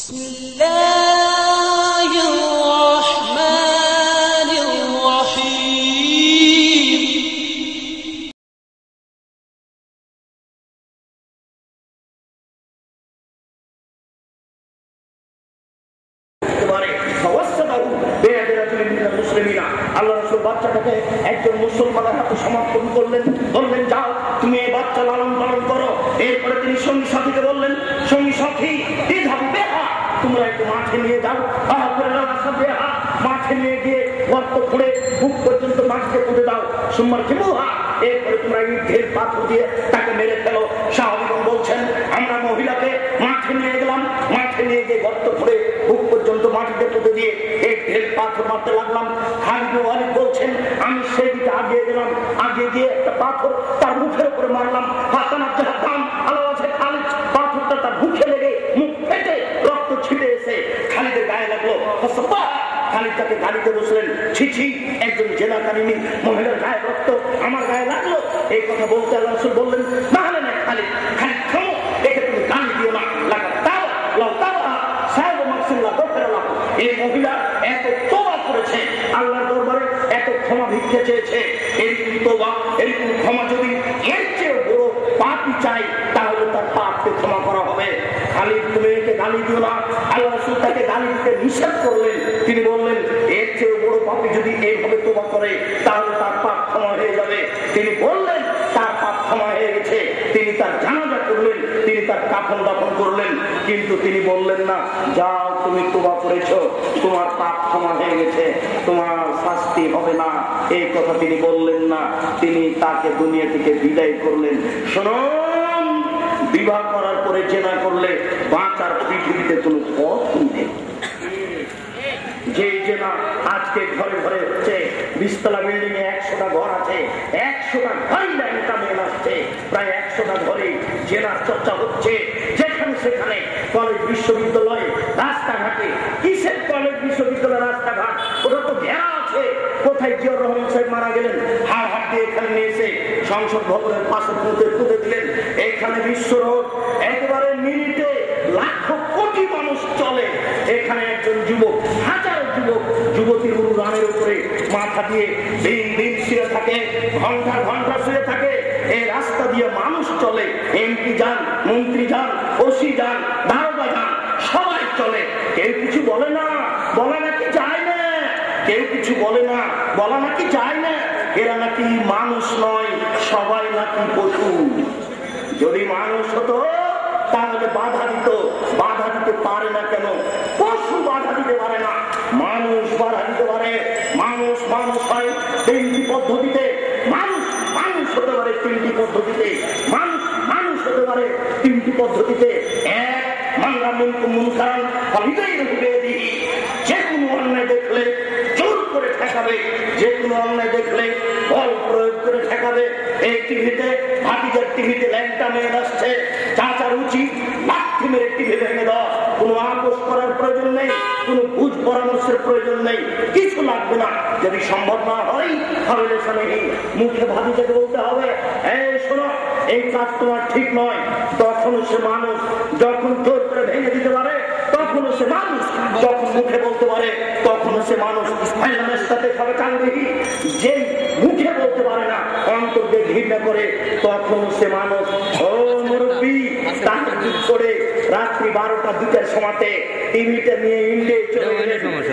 আল্লাহ রাসূল বাচ্চাটাকে একজন মুসলমানের হাতে সমর্পণ করলেন, বললেন যাও তুমি এই বাচ্চা লালন পালন করো। এরপরে তিনি সঙ্গী সাথীকে বললেন, সঙ্গী সাথী তোমরা একটু মাঠে নিয়ে যাও, মাঠে নিয়ে গিয়ে গর্ত খুঁড়ে বুক পর্যন্ত মাটিতে পুঁতে দাও। সুম্মার কিমুহা, এরপরে তোমরা ইটের পাথর দিয়ে তাকে মেরে ফেলো। সাহাবীগণ বলছেন আমরা মহিলাকে মাঠে নিয়ে গেলাম, মাঠে নিয়ে গিয়ে গর্ত খুঁড়ে বুক পর্যন্ত মাটিতে পুঁতে দিয়ে এই ঢের পাথর মারতে লাগলাম। খালিদ বিন ওয়ালিদ বলছেন আমি সেই দিকে আগিয়ে গেলাম, আগিয়ে গিয়ে একটা পাথর তার মুখের উপরে মারলাম। পাথরটা তার মুখে লেগে মুখ ফেটে রক্ত ছিটে এসে খালিদের গায়ে লাগলো। খালিদ তাকে গাড়িতে বসলেন, ছিছি একজন জেনাকারিনী মহিলার গায়ে রক্ত আমার গায়ে লাগলো। এই কথা বলতে আল্লাহ রাসূল বললেন না হলে না খালিদ, খালিদ থামো, একে তুমি গালি দিও না। এই মহিলা এত তওবা করেছে, আল্লাহর দরবারে এত ক্ষমা ভিক্ষা চেয়েছে। এরকম তওবা, এরকম ক্ষমা যদি এর চেয়ে বড় পাপই চাই তাহলে তার পাপকে ক্ষমা করা হবে। খালিদ তুমি একে গালি দিও না। আল্লাহ রাসূল তাকে গালি দিতে নিষেধ করলেন। তিনি বললেন এর চেয়ে বড় পাপী যদি এইভাবে তওবা করে তাহলে তার পাপ ক্ষমা হয়ে যাবে। তিনি বললেন তার পাপ ক্ষমা হয়ে গেছে। তিনি তার জানাজা করলেন, তিনি তার কাফন দাফন করলেন। কিন্তু তিনি বললেন না যাও তুমি তওবা করেছো, তোমার পাপ ক্ষমা হয়ে গেছে, তোমার শাস্তি হবে না, এই কথা তিনি বললেন না। তিনি তাকে দুনিয়া থেকে বিদায় করলেন। শুনুন, বিবাহ করার পরে জেনা করলে বাঁচার পৃথিবীতে কোনো পথ নেই। যে জেনা আজকে ঘরে ঘরে হচ্ছে, 20 তলা বিল্ডিং এ 100টা ঘর আছে, 100টা ঘরই ল্যাংটা মেয়ে আসছে, প্রায় 100টা ঘরে জেনার চর্চা হচ্ছে। যেখানে সেখানে কলেজ বিশ্ববিদ্যালয় রাস্তাঘাটে, কিসের কলেজ বিশ্ববিদ্যালয় রাস্তাঘাট, ওটা তো ঘেরা আছে। কোথায় জিয়াউর রহমান সাহেব মারা গেলেন, হাড় হাট দিয়ে এখানে নিয়ে এসে সংসদ ভবনের পাশে পুঁতে দিলেন। এখানে বিশ্ব রোড, একেবারে মিনিটে লাখ কোটি মানুষ চলে। এখানে একজন যুবক, হাজার যুবক যুবতীর উড়ানের উপরে মাথা দিয়ে দিন দিন শুয়ে থাকে, ঘন্টা ঘন্টা শুয়ে থাকে। এই রাস্তা দিয়ে মানুষ চলে, এমপি যান, মন্ত্রী যান, ওসি যান, দারোগা যান, সবাই চলে। কেউ কিছু বলে না, বলা নাকি যায় না। কেউ কিছু বলে না, বলা নাকি যায় না। এরা নাকি মানুষ নয়, সবাই নাকি পশু। যদি মানুষ হতো তাহলে বাধা দিত, বাধা দিতে পারে না কেন? পশু বাধা দিতে পারে না, মানুষ বাধা দিতে পারে। মানুষ মানুষ হয় 3টি পদ্ধতিতে, মানুষ মানুষ হতে পারে 3টি পদ্ধতিতে, মানুষ মানুষ হতে পারে 3টি পদ্ধতিতে। এক, মানরা মিনকুম মুনকারান ফালিগাইরহু বিয়াদিহি, যে কোনো অন্যায় দেখলে জোর করে ঠেকাবে, যে কোনো অন্যায় দেখলে বল প্রয়োগ করে ঠেকাবে। এই টিভিতে, ভাতিজার টিভিতে ল্যাংটা মেয়ে আসছে, চাচার উচিত লাঠি মেরে টিভি ভেঙে দাও। কোনো আপোষ করার প্রয়োজন নেই, কোনো বুঝ পরামর্শের প্রয়োজন নেই, কিছু লাগবে না। যদি সম্ভব না হয় তাহলে মুখে ভাতিজাকে বলতে হবে এই শোনো, এই কাজ তোমার ঠিক নয়। তখন সে মানুষ, যখন জোর করে ভেঙে দিতে পারে তখনও সে মানুষ, যখন মুখে বলতে পারে তখনও সে মানুষ। যে মুখে বলতে পারে না, অন্তর দিয়ে ঘৃণা করে, তখন সে মানুষ। ও মুরব্বী, তাহাজ্জুদ করে রাত্রি 12টা 2টার সময়তে টিভিটা নিয়ে ইন্ডিয়ায়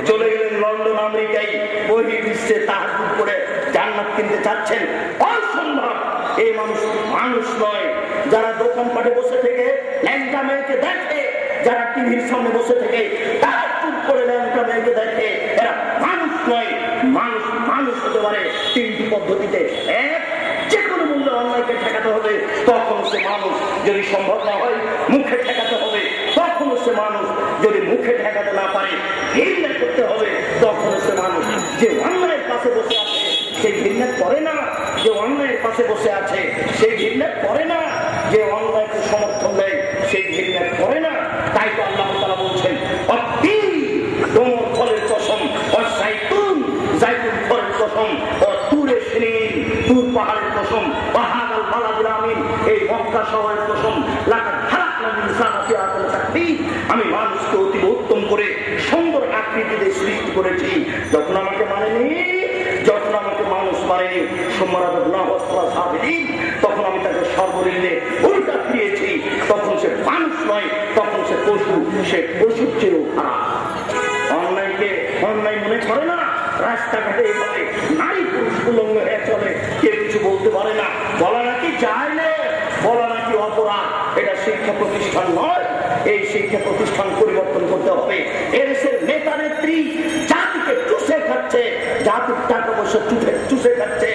চলে গেলেন লন্ডন, আমেরিকায়, বহির্বিশ্বে তাহাজ্জুদ করে জান্নাত কিনতে চাচ্ছেন। অসম্ভব। এই মানুষ মানুষ নয়। যারা দোকানপাটে বসে থেকে ল্যাংটা মেয়েকে দেখে, যারা টিভির সামনে বসে থেকে তাহাজ্জুদ করে ল্যাংটা মেয়েকে দেখে, এরা মানুষ নয়। মানুষ মানুষ হতে পারে 3টি পদ্ধতিতে। এক, যে কোনো মূল্যে অন্যায়কে ঠেকাতে হবে, তখন সে মানুষ। যদি সম্ভব না হয় মুখে ঠেকাতে হবে, তখন সে মানুষ। যদি মুখে ঠেকাতে না পারে ঘৃণা করতে হবে, তখন সে মানুষ। যে অন্যায়ের পাশে বসে আছে সে ঘৃণা করে না, যে অন্যায়ের পাশে বসে আছে সেই ঘৃণা করে না, যে অন্যায়কে সমর্থন দেয় সেই ঘৃণা করে না। তাই তো আল্লাহ তাআলা বলছেন তোমার ফলের কসম, জাইতুন ফলের কসম, তুরে সিনিন, তুর পাহাড়ের কসম, ওয়াহাদাল বালাদিল আমিন, এই মক্কা শহরের কসম। লাকাদ খালাকনাল ইনসানা ফি আহসানি তাকওয়িম, আমি মানুষকে মানুষকে অতি উত্তম করে সুন্দর আকৃতিতে সৃষ্টি করেছি। যখন আমাকে মানেনি, যখন আমাকে মানুষ মানেনি, তখন আমি তাকে সর্বনিম্নে উল্টা ফিরিয়েছি। তখন সে মানুষ নয়, তখন সে পশু, সে পশুর চেয়েও খারাপ। অন্যায়কে অন্যায় মনে করে না। রাস্তাঘাটে এইভাবে নারী পুরুষ উলঙ্গ হয়ে চলে, কেউ কিছু বলতে পারে না। বলা নাকি যায় না, বলা নাকি অপরাধ। এটা শিক্ষা প্রতিষ্ঠান নয়। এই শিক্ষা প্রতিষ্ঠান পরিবর্তন করতে হবে। এদেশের নেতা নেত্রী জাতিকে চুষে খাচ্ছে, জাতির টাকা পয়সা চুষে খাচ্ছে,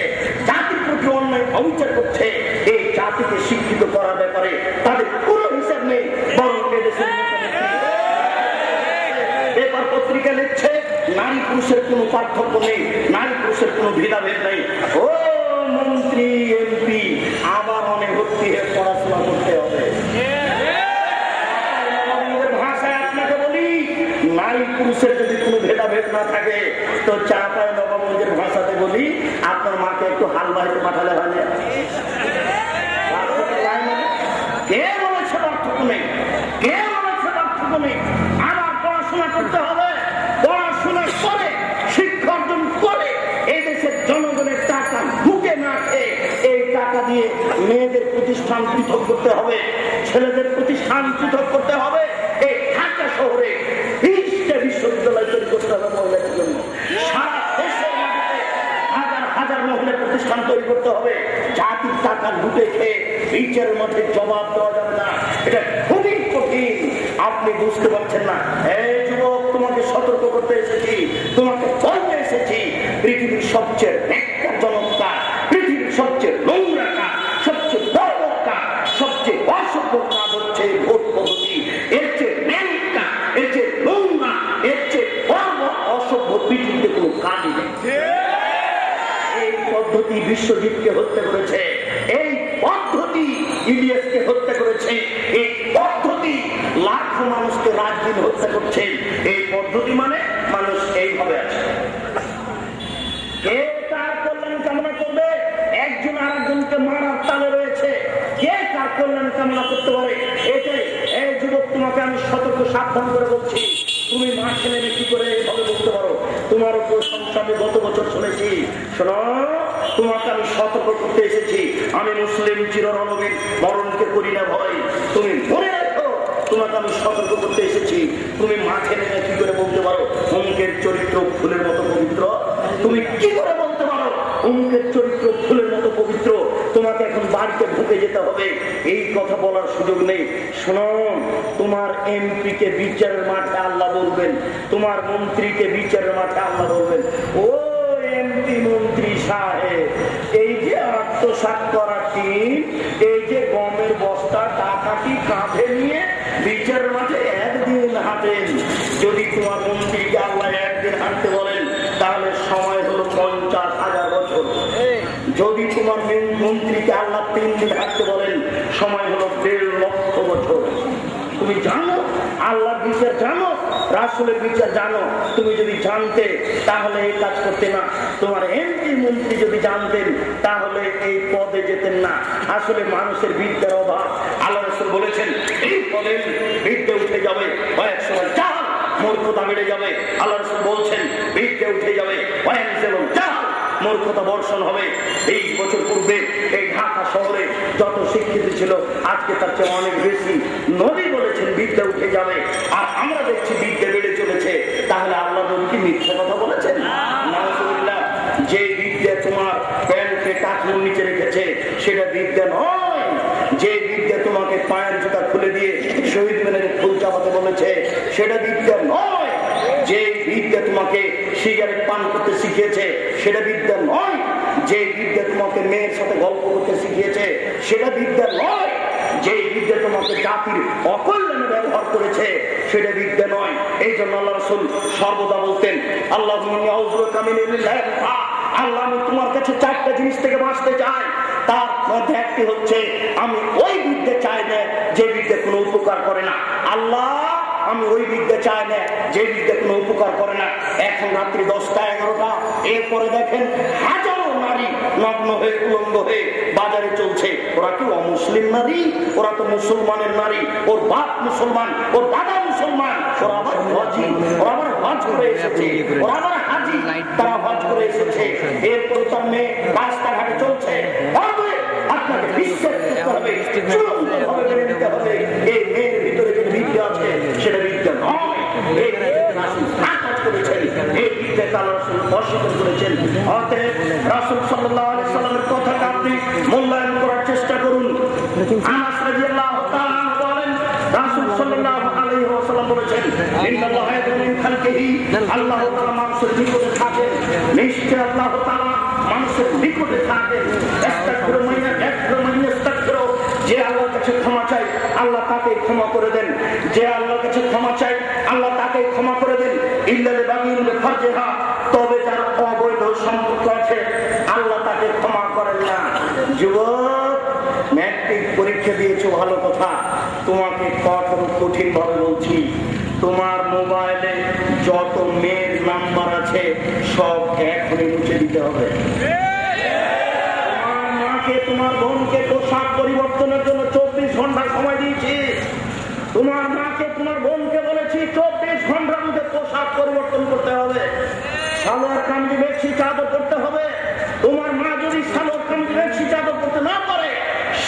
জাতির প্রতি অন্যায় অবিচার করছে। এই জাতিকে শিক্ষিত করার ব্যাপারে তাদের কোনো হিসাব নেই। বরং এদেশের পেপার পত্রিকা লিখছে নারী পুরুষের কোনো পার্থক্য নেই, নারী পুরুষের কোনো ভেদাভেদ নেই। ও মন্ত্রী এমপি, আবার অনেক ভর্তি হয়ে পড়াশোনা করতে হবে। ভাষায় আপনাকে বলি, নারী পুরুষের যদি কোনো ভেদাভেদ না থাকে তো চাঁপায় নবাবগঞ্জের ভাষাতে বলি, আপনার মাকে একটু হাল বাড়িতে পাঠালে হয় না? কে বলেছে পার্থক্য নেই? কে বলেছে পার্থক্য নেই? আবার পড়াশোনা করতে হবে। পড়াশোনা করে, শিক্ষা অর্জন করে, এই দেশের জনগণের টাকা ঢুকে না খেয়ে এই টাকা দিয়ে মেয়েদের প্রতিষ্ঠান পৃথক করতে হবে, ছেলেদের প্রতিষ্ঠান পৃথক করতে হবে। এই ঢাকা শহরে 20টা বিশ্ববিদ্যালয় তৈরি করতে হবে মহিলাদের জন্য। সারা দেশের মাটিতে হাজার হাজার মহিলা প্রতিষ্ঠান তৈরি করতে হবে। জাতির টাকা ঢুকে খেয়ে বিচারের মধ্যে জবাব দেওয়া যাবে না। এটা খুবই কঠিন। আপনি বুঝতে পারছেন না। এই যুবক, তোমাকে সতর্ক করতে এসেছি, তোমাকে বলতে এসেছি, পৃথিবীর সবচেয়ে ন্যাক্কারজনক কাজ, পৃথিবীর সবচেয়ে নোংরা কাজ, সবচেয়ে বড় কাজ, সবচেয়ে অসভ্য কাজ হচ্ছে ভোট পদ্ধতি। এর চেয়ে ন্যাক্কা, এর চেয়ে নোংরা, এর চেয়ে বড় অসভ্য পৃথিবীতে কোনো কাজই নেই। এই পদ্ধতি বিশ্বজিৎকে হত্যা করেছে, এই পদ্ধতি ইলিয়াসকে হত্যা করেছে, এই পদ্ধতি লাখো মানুষকে রাত দিন হত্যা করছে। এই পদ্ধতি মানে মানুষ এইভাবে আছে। কে কার কল্যাণ কামনা করবে? একজন আর একজনকে মারার তালে রয়েছে। কে কার কল্যাণ কামনা করতে পারে? এটাই। এই যুবক, তোমাকে আমি সতর্ক সাবধান করে বলছি, তুমি মাঠে নেমে কি করে এইভাবে বলতে পারো? তোমার উপর সংসার আমি গত বছর শুনেছি। শোনো, তোমাকে আমি সতর্ক করতে এসেছি। আমি মুসলিম চিররণবীর, মরণকে করি না ভয়। তুমি মনে রাখো, তোমাকে আমি সতর্ক করতে এসেছি। তুমি মাঠে নেমে কি করে বলতে পারো অমুকের চরিত্র ফুলের মতো পবিত্র? তুমি কি করে বলতে পারো অমুকের চরিত্র ফুলের মতো পবিত্র? তোমাকে এখন বাড়িতে ঢুকে যেতে হবে, এই কথা বলার সুযোগ নেই। শোনো, তোমার এমপি কে বিচারের মাঠে আল্লাহ বলবেন, তোমার মন্ত্রীকে বিচারের মাঠে আল্লাহ বলবেন। ও এমপি মন্ত্রী সাহেব, এই যে আত্মসাৎ করা টিম, এই যে গমের বস্তা টাকাটি কাঁধে নিয়ে বিচারের মাঠে একদিন হাঁটেন। যদি তোমার মন্ত্রীকে আল্লাহ একদিন হাঁটতে বলেন, তাহলে সময় হলো 50,000 বছর। যদি তোমার মন্ত্রীকে আল্লাহ 3 দিন হাঁটতে বলেন, সময় হলো 1.5 লক্ষ বছর। তুমি জানো আল্লাহর বিচার, জানো রাসূলের বিচার জানো। তুমি যদি জানতে, তাহলে এই কাজ করতে না। তোমার এমপি মন্ত্রী যদি জানতেন, তাহলে এই পদে যেতেন না। আসলে মানুষের বিদ্যার অভাব। আল্লাহ রাসূল বলেছেন, এই পদে বিদ্যা উঠে যাবে, কয়েক সময় জাহাল মূর্খতা বেড়ে যাবে। আল্লাহ রাসূল বলছেন, বিদ্যা উঠে যাবে, মূর্খতা বর্ষণ হবে। 20 বছর পূর্বে এই ঢাকা শহরে যত শিক্ষিত ছিল, আজকে তার চেয়ে অনেক বেশি। নবী বলেছেন বিদ্যা উঠে যাবে, আর আমরা দেখছি বিদ্যা বেড়ে চলেছে। তাহলে আল্লাহ নবী কি মিথ্যা কথা বলেছেন? নাউজুবিল্লাহ। যে বিদ্যা তোমার প্যান্টে টাকনুর নিচে রেখেছে, সেটা বিদ্যা নয়। যে বিদ্যা তোমাকে পায়ের জুতা খুলে দিয়ে শহীদ মিনারে ফুল চাপাতে বলেছে, সেটা বিদ্যা নয়। যে বিদ্যা তোমাকে সিগারেট পান করতে শিখিয়েছে, সেটা বিদ্যা নয়। যে বিদ্যা তোমাকে মেয়ের সাথে গল্প করতে শিখিয়েছে, সেটা বিদ্যা নয়। যে বিদ্যা তোমাকে জাতির অকল্যাণে ব্যবহার করেছে, সেটা বিদ্যা নয়। এই জন্য আল্লাহ রাসূল সর্বদা বলতেন, আল্লাহ আল্লাহ, আমি তোমার কাছে 4টা জিনিস থেকে বাঁচতে চাই। তার মধ্যে একটি হচ্ছে, আমি ওই বিদ্যা চাই না যে বিদ্যা কোনো উপকার করে না। আল্লাহ, আমি ওই বিদ্যা চাই না যে বিদ্যা কোনো উপকার করে না। এখন রাত্রি 10টা 11টা, এরপরে দেখেন হাজারো নারী নগ্ন হয়ে উলঙ্গ হয়ে বাজারে চলছে। ওরা কি অমুসলিম নারী? ওরা তো মুসলমানের নারী। ওর বাপ মুসলমান, ওর দাদা মুসলমান, ওরা আবার হজি, ওরা আবার হজ করে এসেছে, ওরা আবার হাজি, তারা হজ করে এসেছে। এরপর তার মেয়ে রাস্তাঘাটে চলছে, আপনাকে বিশ্বাস করতে হবে, চূড়ান্তভাবে মেনে নিতে হবে এই মেয়ের ভিতরে যে বিদ্যা আছে সেটা বিদ্যা নয়। এই রাসূল কাজ করেছেন, এই বিদ্যাকে আল্লাহ রাসূল অস্বীকার করেছেন। অতএব রাসূল সাল্লাল্লাহু আলাইহি সাল্লামের কথাকে আপনি মূল্যায়ন করার চেষ্টা করুন। আনাস রাদিয়াল্লাহু তাআলা বলেন, রাসূল সাল্লাল্লাহু আলাইহি ওয়াসাল্লাম বলেছেন, ইন্নাল্লাহা ইয়াদউ মিন খালকিহি, আল্লাহ তাআলা মানুষের নিকটে থাকেন, নিশ্চয় আল্লাহ তাআলা মানুষের নিকটে থাকেন। যে আল্লাহর কাছে ক্ষমা চাই আল্লাহ তাকে ক্ষমা করে দেন, যে আল্লাহর কাছে ক্ষমা চাই আল্লাহ তাকে ক্ষমা করে দেন। ইল্লাল বাগিন ফারজিহা, তবে যার অবৈধ সম্পর্ক আছে আল্লাহ তাকে ক্ষমা করেন না। যুবক, ম্যাট্রিক পরীক্ষা দিয়েছো ভালো কথা, তোমাকে কঠিন ভাবে বলছি, তোমার মোবাইলে যত মেয়ের নাম্বার আছে সব এখনই মুছে দিতে হবে। তোমার বোনকে পোশাক পরিবর্তনের জন্য 24 ঘন্টা সময় দিয়েছি। তোমার মাকে তোমার বোনকে বলেছি 24 ঘন্টার মধ্যে পোশাক পরিবর্তন করতে হবে, সালোয়ার কামিজ বেশি চাদর করতে হবে। তোমার মা যদি সালোয়ার কামিজ বেশি চাদর করতে না পারে,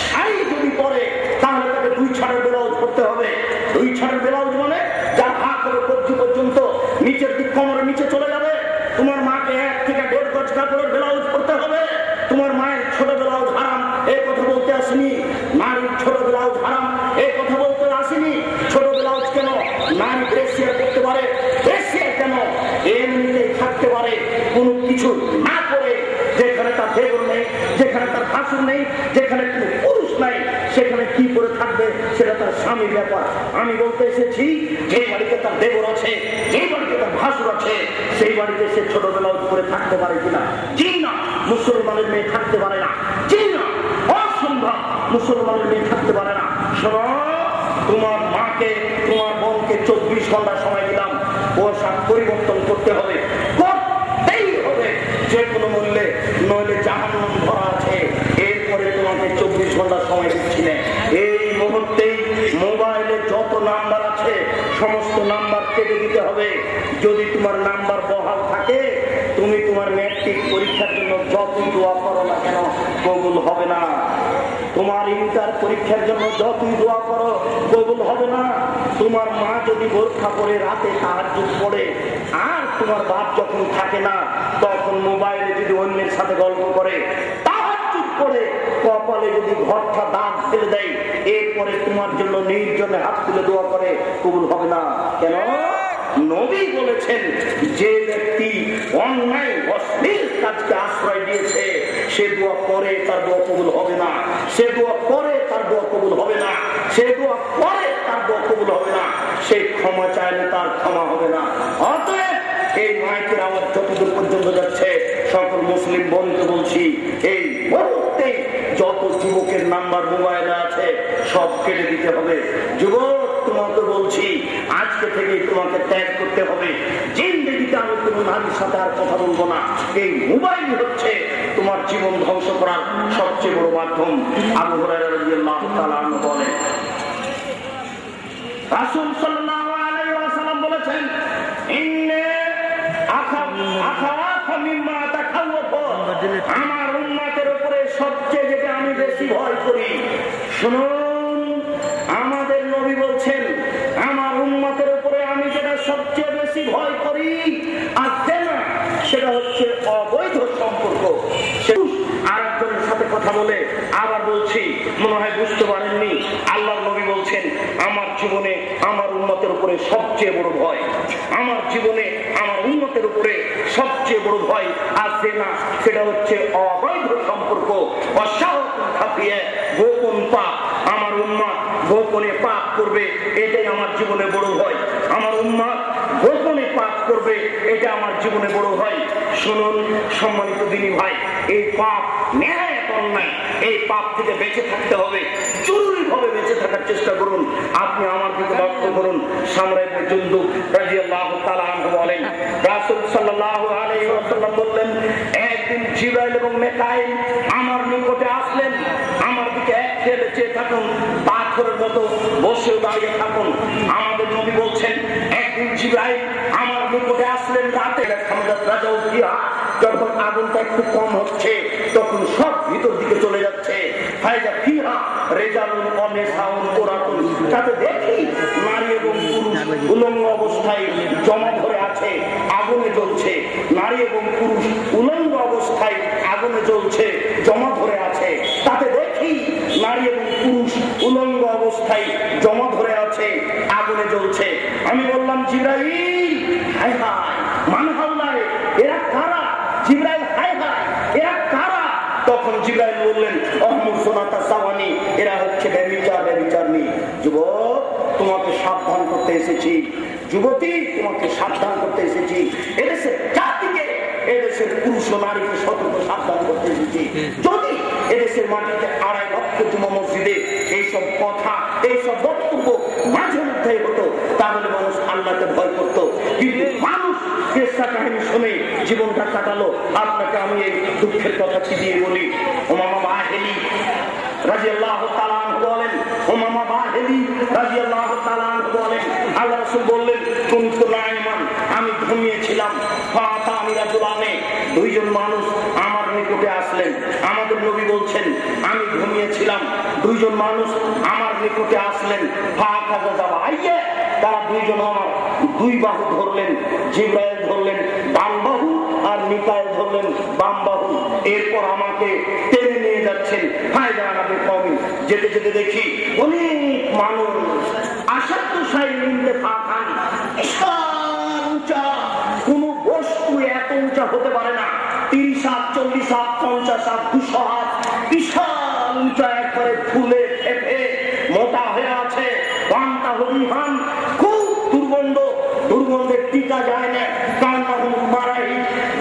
শাড়ি যদি পরে, তাহলে তাকে 2 ছাড়ের ব্লাউজ করতে হবে। 2 ছাড়ের ব্লাউজ মানে যার হাত হবে কবজি পর্যন্ত, নিচের দিক কোমরের নিচে চলে যাবে। তোমার মাকে 1 থেকে 1.5 গজ কাপড়ের ব্লাউজ করতে হবে। তোমার মায়ের ছোট ব্লাউজ হারাম, এই কথা বলতে আসেনি। নারীর ছোট ব্লাউজ হারাম, এই কথা বলতে আসেনি। ছোট ব্লাউজ কেন? নারী ব্রেসিয়ার করতে পারে, ব্রেসিয়ার কেন? এমনিতেই থাকতে পারে কোনো কিছু না করে, যেখানে তার দেবর নেই, যেখানে তার ভাসুর নেই, যেখানে কোনো পুরুষ নাই, সেখানে কি করে থাকবে সেটা তার স্বামীর ব্যাপার। আমি বলতে এসেছি, যে বাড়িতে তার দেবর আছে, যে বাড়িতে তার ভাসুর আছে, সেই বাড়িতে সে ছোট ব্লাউজ করে থাকতে পারে কিনা? জি না, মুসলমানের মেয়ে থাকতে পারে না। জি না, অসম্ভব, মুসলমানের মেয়ে থাকতে পারে না। শোনো, তোমার মাকে তোমার বোনকে 24 ঘন্টা সময় দিলাম, পোশাক পরিবর্তন করতে হবে, করতেই হবে যে কোনো মূল্যে, নইলে জাহান্নাম ধরা আছে। এরপরে তোমাকে 24 ঘন্টা সময় দিচ্ছি না। এই মুহূর্তেই মোবাইলে যত নাম্বার আছে সমস্ত নাম্বার কেটে দিতে হবে। যদি তোমার নাম্বার বহাল থাকে, তুমি তোমার ম্যাট্রিক পরীক্ষার জন্য যতই দোয়া করো না কেন কবুল হবে না। তোমার ইন্টার পরীক্ষার জন্য যতই দোয়া করো কবুল হবে না। তোমার মা যদি বোরখা পরে রাতে তাহাজ্জুদ পড়ে, আর তোমার বাপ যখন থাকে না, তখন মোবাইলে যদি অন্যের সাথে গল্প করে, তাহাজ্জুদ পড়ে কপালে যদি ঘরটা দাঁত ফেলে দেয়, এরপরে তোমার জন্য নির্জনে হাত তুলে দোয়া করে, কবুল হবে না। কেন? নবী বলেছেন, যে ব্যক্তি অন্যায় অশ্লীল কাজকে আশ্রয় দিয়েছে, সে দোয়া করে তার দোয়া কবুল হবে না, সে দোয়া করে তার দোয়া কবুল হবে না, সে দোয়া করে তার দোয়া কবুল হবে না, সে ক্ষমা চাইলে তার ক্ষমা হবে না। অতএব এই মাইকের আওয়াজ যতদূর পর্যন্ত যাচ্ছে, সকল মুসলিম বন্ধুকে বলছি, এই মুহূর্তে যত যুবকের নাম্বার মোবাইলে আছে সব কেটে দিতে হবে। যুবক, তোমাকে বলছি, আজকে থেকে তোমাকে ত্যাগ করতে হবে। জিন্দেগিতে আমি কোনো নারীর সাথে আর কথা বলবো না। এই মোবাইল হচ্ছে তোমার জীবন ধ্বংস করার সবচেয়ে বড় মাধ্যম। আবু হুরায়রা রাদিয়াল্লাহু তাআলা আনহু বলেন, রাসূল সাল্লাল্লাহু আলাইহি ওয়াসাল্লাম বলেছেন, আমার উম্মতের উপরে সবচেয়ে যেটা আমি বেশি ভয় করি, শুনুন, আমাদের নবী বলছেন, আমার উম্মতের উপরে আমি যেটা সবচেয়ে বেশি ভয় করি আছে না, সেটা হচ্ছে অবৈধ সম্পর্ক। আরেকজনের সাথে কথা বলে আবার বলছি, মনে হয় বুঝতে পারেননি। আল্লাহর নবী বলছেন, আমার জীবনে আমার উম্মতের উপরে সবচেয়ে বড় ভয়, আমার জীবনে আমার উম্মতের উপরে সবচেয়ে বড় ভয় আছে না, সেটা হচ্ছে অবৈধ সম্পর্ক। গোপন পাপ, আমার উম্মত গোপনে পাপ করবে, এটাই আমার জীবনে বড় ভয়। আমার উম্মত গোপনে পাপ করবে, এটা আমার জীবনে বড় ভয়। শুনুন সম্মানিত দিনী ভাই, এই পাপ ন্যায় অন্যায়, এই পাপ থেকে বেঁচে থাকতে হবে, জরুরি ভাবে বেঁচে থাকার চেষ্টা করুন। আপনি আমার দিকে লক্ষ্য করুন। সামরা ইবনে জুনদুব রাদিয়াল্লাহু তাআলা আনহু বলেন, রাসূল সাল্লাল্লাহু আলাইহি ওয়াসাল্লাম বললেন, একদিন জিবরাইল এবং মিকাইল আমার নিকটে আসলেন, আমার দিকে এক ফেলে চেয়ে থাকুন, পাথরের মতো বসে দাঁড়িয়ে থাকুন। আমাদের নবী বলছেন, জিবরাইল আমার নিকটে আসলেন রাতে। যখন আগুনটা একটু কম হচ্ছে তখন সব ভিতর দিকে চলে যাচ্ছে। তাতে দেখি নারী এবং পুরুষ উলঙ্গ অবস্থায় জমা ধরে আছে, আগুনে জ্বলছে। নারী এবং পুরুষ উলঙ্গ অবস্থায় আগুনে জ্বলছে, জমা ধরে আছে। তাতে দেখি নারী এবং পুরুষ উলঙ্গ অবস্থায় জমা ধরে আছে, আগুনে জ্বলছে। আমি বললাম জিবরাইল হায় হায় মান হাওলায়, এরা কারা? জিবরাইল হায় হায় এরা কারা? তখন জিবরাইল বললেন এরা হচ্ছে ব্যভিচারিণী। যুবক তোমাকে সাবধান করতে এসেছি, যুবতী তোমাকে সাবধান করতে এসেছি, এদেশের জাতিকে, এদেশের পুরুষ ও নারীকে সতর্ক সাবধান করতে এসেছি। যদি এদেশের মাটিতে 2.5 লক্ষ জুমা মসজিদে এইসব কথা, এইসব বক্তব্য মাঝে মধ্যে হতো, তাহলে মানুষ আল্লাহকে ভয় করত। কিন্তু মানুষ কেসা কাহিনী শুনে জীবনটা কাটালো। আপনাকে আমি এই দুঃখের কথা কি দিয়ে বলি? ওমামা বাহেলি রাদিয়াল্লাহু তাআলা আনহু বলেন, ওমামা বাহেলি রাদিয়াল্লাহু তাআলা আনহু বলেন, আল্লাহ রাসূল বললেন কুনতু নাইমান, আমি ঘুমিয়েছিলাম। ফাতানি রাজুলানে, 2 জন মানুষ আমার নিকটে আসলেন। আমাদের নবী বলছেন আমি ঘুমিয়েছিলাম, 2 জন মানুষ আমার নিকটে আসলেন। ফাকাজা যাবা আইয়ে, তারা 2 জন আমার 2 বাহু ধরলেন। জিবরাইল ধরলেন বাম বাহু আর মিকাইল ধরলেন বাম বাহু। এরপর আমাকে টেনে নিয়ে যাচ্ছেন। যেতে যেতে দেখি অনেক মানুষ কোন বস্তু এত উঁচা হতে পারে না। 30 হাত, 40 হাত, 50 হাত, 200 হাত, বিশাল উঁচা, একবারে ফুলে ফেপে মোটা হয়ে আছে। পান্তা হরিহান, খুব দুর্গন্ধ, দুর্গন্ধের টিকা যায় না। কান্না মারাই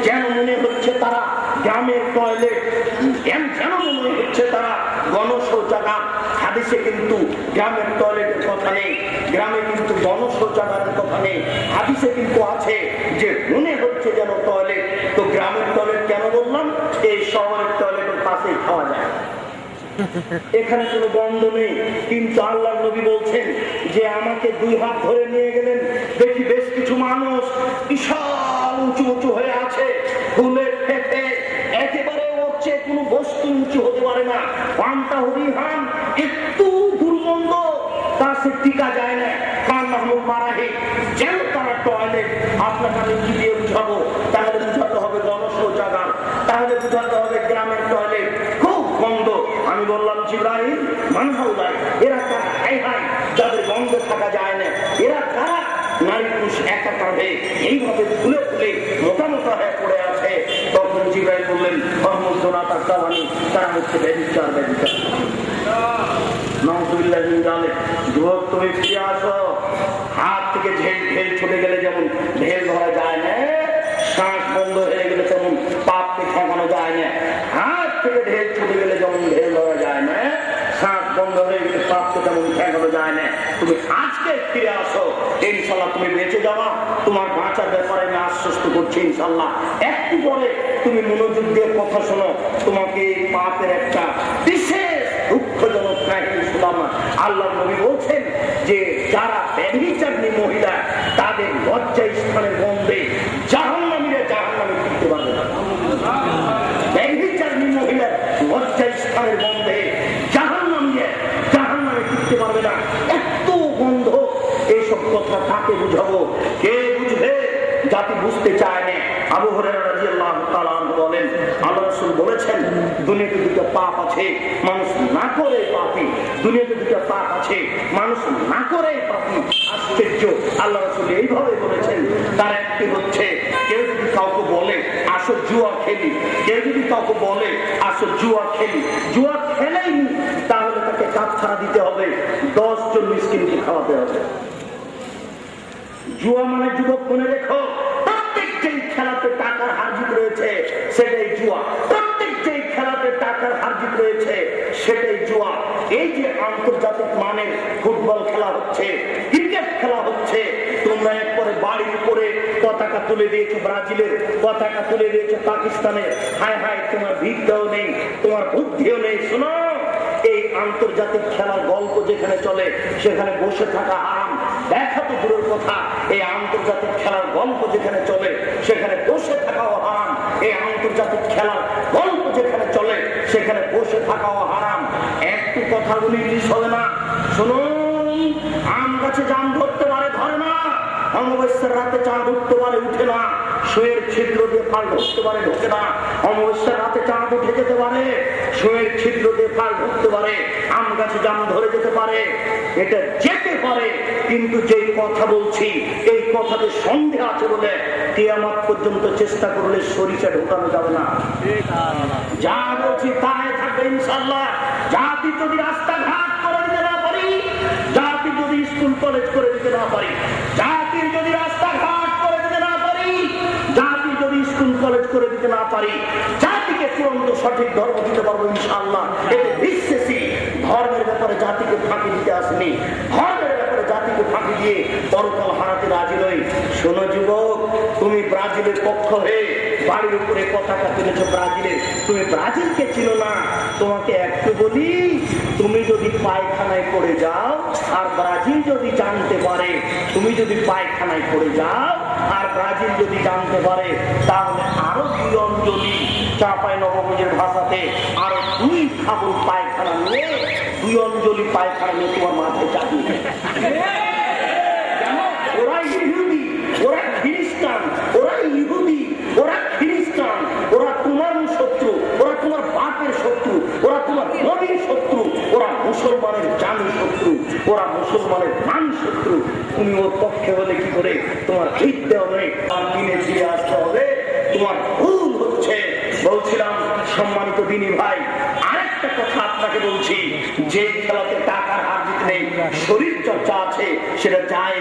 যেন মনে হচ্ছে তারা গ্রামের টয়লেট, যেন মনে হচ্ছে তারা গণশৌচাগার। হাদিসে কিন্তু গ্রামের টয়লেটের কথা নেই, গ্রামে কিন্তু গণশৌচাগারের কথা নেই। হাদিসে কিন্তু আছে যে মনে হচ্ছে যেন টয়লেট। তো গ্রামের টয়লেট কেন বললাম? এই শহরের টয়লেটের পাশেই খাওয়া যায়, এখানে কোনো গন্ধ নেই। কিন্তু আল্লাহর নবী বলছেন যে আমাকে 2 হাত ধরে নিয়ে গেলেন। দেখি বেশ কিছু মানুষ বিশাল উঁচু উঁচু হয়ে আছে, ফুলে ফেটে একেবারে হচ্ছে, কোনো বস্তু উঁচু হতে পারে না। পান্তা হরিহান, একটু দুর্গন্ধ, তার সে টিকা যায় না। কান মাহমুদ মারাহি যেন তারা টয়লেট। আপনাকে আমি কি দিয়ে বুঝাবো? তাহলে বুঝাতে হবে গণশৌচাগার, তাহলে বুঝাতে হবে গ্রামের টয়লেট, খুব গন্ধ। আমি বললাম জিবরাইল মান হাওলায়, এরা কারা? হাই হাই যাদের গন্ধ থাকা যায় না, এরা কারা? নারী পুরুষ একাকারে এইভাবে ফুলে ফুলে মোটা মোটা হয়ে পড়ে আছে। তখন জিবরাইল বললেন তারা হচ্ছে ব্যভিচার। যুবক তুমি ফিরে আসো। হাত থেকে ঢেল ঢেল ছুটে গেলে যেমন ঢেল ধরা যায় না, শ্বাস বন্ধ হয়ে গেলে তেমন পাপকে ঠেকানো যায় না। হাত থেকে ঢেল ছুটে গেলে যেমন ঢেল ধরা যায় না, শ্বাস বন্ধ হয়ে গেলে পাপকে তেমন ঠেকানো যায় না। তুমি আজকে ফিরে আসো, ইনশাল্লাহ তুমি বেঁচে যাওয়া। তোমার বাঁচার ব্যাপারে আমি আশ্বস্ত করছি ইনশাল্লাহ। একটু পরে তুমি মনোযোগ দিয়ে কথা শোনো, তোমাকে এই পাপের একটা বিশেষ দুঃখজনক কাহিনী শুনলাম। আল্লাহ নবী বলছেন যে যারা ব্যভিচারিণী মহিলা, তাদের লজ্জা স্থানের গন্ধে জাহান্নামীরা জাহান্নামে ফিরতে পারবে না। ব্যভিচারিণী মহিলার লজ্জা স্থানের গন্ধে জাহান্নামীরা জাহান্নামে ফিরতে পারবে না। এত গন্ধ, এইসব কথা কাকে বুঝাবো? কে বুঝবে? জাতি বুঝতে চায় না। আবু হুরায়রা রাদিয়াল্লাহু তাআলা আনহু বলেন, আল্লাহ রাসূল বলেছেন দুনিয়াতে 2টা পাপ আছে, মানুষ না করে পাপী। দুনিয়াতে 2টা পাপ আছে, মানুষ না করে পাপী। আশ্চর্য, আল্লাহ রাসূল এইভাবে বলেছেন। তার একটি হচ্ছে, কেউ যদি কাউকে বলে আসো জুয়া খেলি, কেউ যদি কাউকে বলে আসো জুয়া খেলি, জুয়া খেলেই তাহলে তাকে কাফারা দিতে হবে, 10 জন মিসকিনকে খাওয়াতে হবে। জুয়া মানে যুবক মনে রেখো, প্রত্যেক যেই খেলাতে টাকার হারজিত রয়েছে সেটাই জুয়া। প্রত্যেক যেই খেলাতে টাকার হারজিত রয়েছে সেটাই জুয়া। এই যে আন্তর্জাতিক মানের ফুটবল খেলা হচ্ছে, ক্রিকেট খেলা হচ্ছে, তোমরা একবারে বাড়ির উপরে পতাকা তুলে দিয়েছো ব্রাজিলের, পতাকা তুলে দিয়েছো পাকিস্তানের। হায় হায়, তোমার বিদ্যাও নেই, তোমার বুদ্ধিও নেই। শোনো, এই আন্তর্জাতিক খেলার গল্প যেখানে চলে সেখানে বসে থাকা হারাম, দেখা তো দূরের কথা, এই আন্তর্জাতিক খেলার গল্প যেখানে চলে সেখানে বসে থাকাও হারাম। এই আন্তর্জাতিক খেলার গল্প যেখানে চলে সেখানে বসে থাকাও হারাম। একটু কথা বলি হবে না, শুনুন। আম গাছে জাম ধরতে পারে, ধরে না। অমাবস্যার রাতে চাঁদ উঠতে পারে, উঠে না। শুয়ের ছিদ্র দিয়ে ফাল ঢুকতে পারে, ঢোকে না। অমাবস্যার রাতে চাঁদ উঠে যেতে পারে, শুয়ের ছিদ্র দিয়ে ফাল ঢুকতে পারে। আম গাছে জাম ধরে যেতে পারে, এটা যেতে পারে। কিন্তু যেই কথা বলছি এই কথাতে সন্দেহ আছে বলে কিয়ামত পর্যন্ত চেষ্টা করলে সরিষা ঢোকানো যাবে না। যা বলছি তাই থাকবে ইনশাআল্লাহ। জাতি যদি রাস্তাঘাট করে দিতে না পারি, জাতি যদি স্কুল কলেজ করে দিতে না পারি, জাতির যদি রাস্তাঘাট করে দিতে না পারি, জাতি যদি স্কুল কলেজ করে দিতে না পারি, জাতিকে চূড়ান্ত সঠিক ধর্ম দিতে পারবো ইনশাআল্লাহ। এতে বিশ্বাসী। ধর্মের ব্যাপারে জাতিকে ফাঁকি দিতে আসেনি, ধর্মের ব্যাপারে জাতিকে ফাঁকি দিয়ে পরকাল হারাতে রাজি নই। শোনো যুবক, তুমি ব্রাজিলের পক্ষ হয়ে বাড়ির উপরে পতাকা তুলেছো ব্রাজিলের, তুমি ব্রাজিলকে চিনো না। তোমাকে একটু বলি, তুমি যদি পায়খানায় পড়ে যাও আর ব্রাজিল যদি জানতে পারে, তুমি যদি পায়খানায় পড়ে যাও আর ব্রাজিল যদি জানতে পারে, তাহলে আরো 2 অঞ্জলি, চাঁপাই নবগঞ্জের ভাষাতে আরো 2 খাবল পায়খানা নিয়ে, 2 অঞ্জলি পায়খানা নিয়ে তোমার মাথায় চাপিয়ে। ওরা ইহুদি, ওরা খ্রিস্টান, ওরা ইহুদি, ওরা খ্রিস্টান, ওরা তোমার শত্রু, ওরা তোমার বাপের শত্রু, ওরা তোমার নবীর শত্রু, ওরা মুসলমানের জানের শত্রু, ওরা মুসলমানের মান শত্রু। তুমি ওর পক্ষে হলে কি করে? তোমার হৃদয় অনেক আর দিনে ফিরে আসতে হবে। তোমার ভুল হচ্ছে। বলছিলাম সম্মানিত দিনী ভাই, আরেকটা কথা আপনাকে বলছি, যে খেলাতে টাকার হার জিত নেই, শরীর চর্চা আছে, সেটা যায়।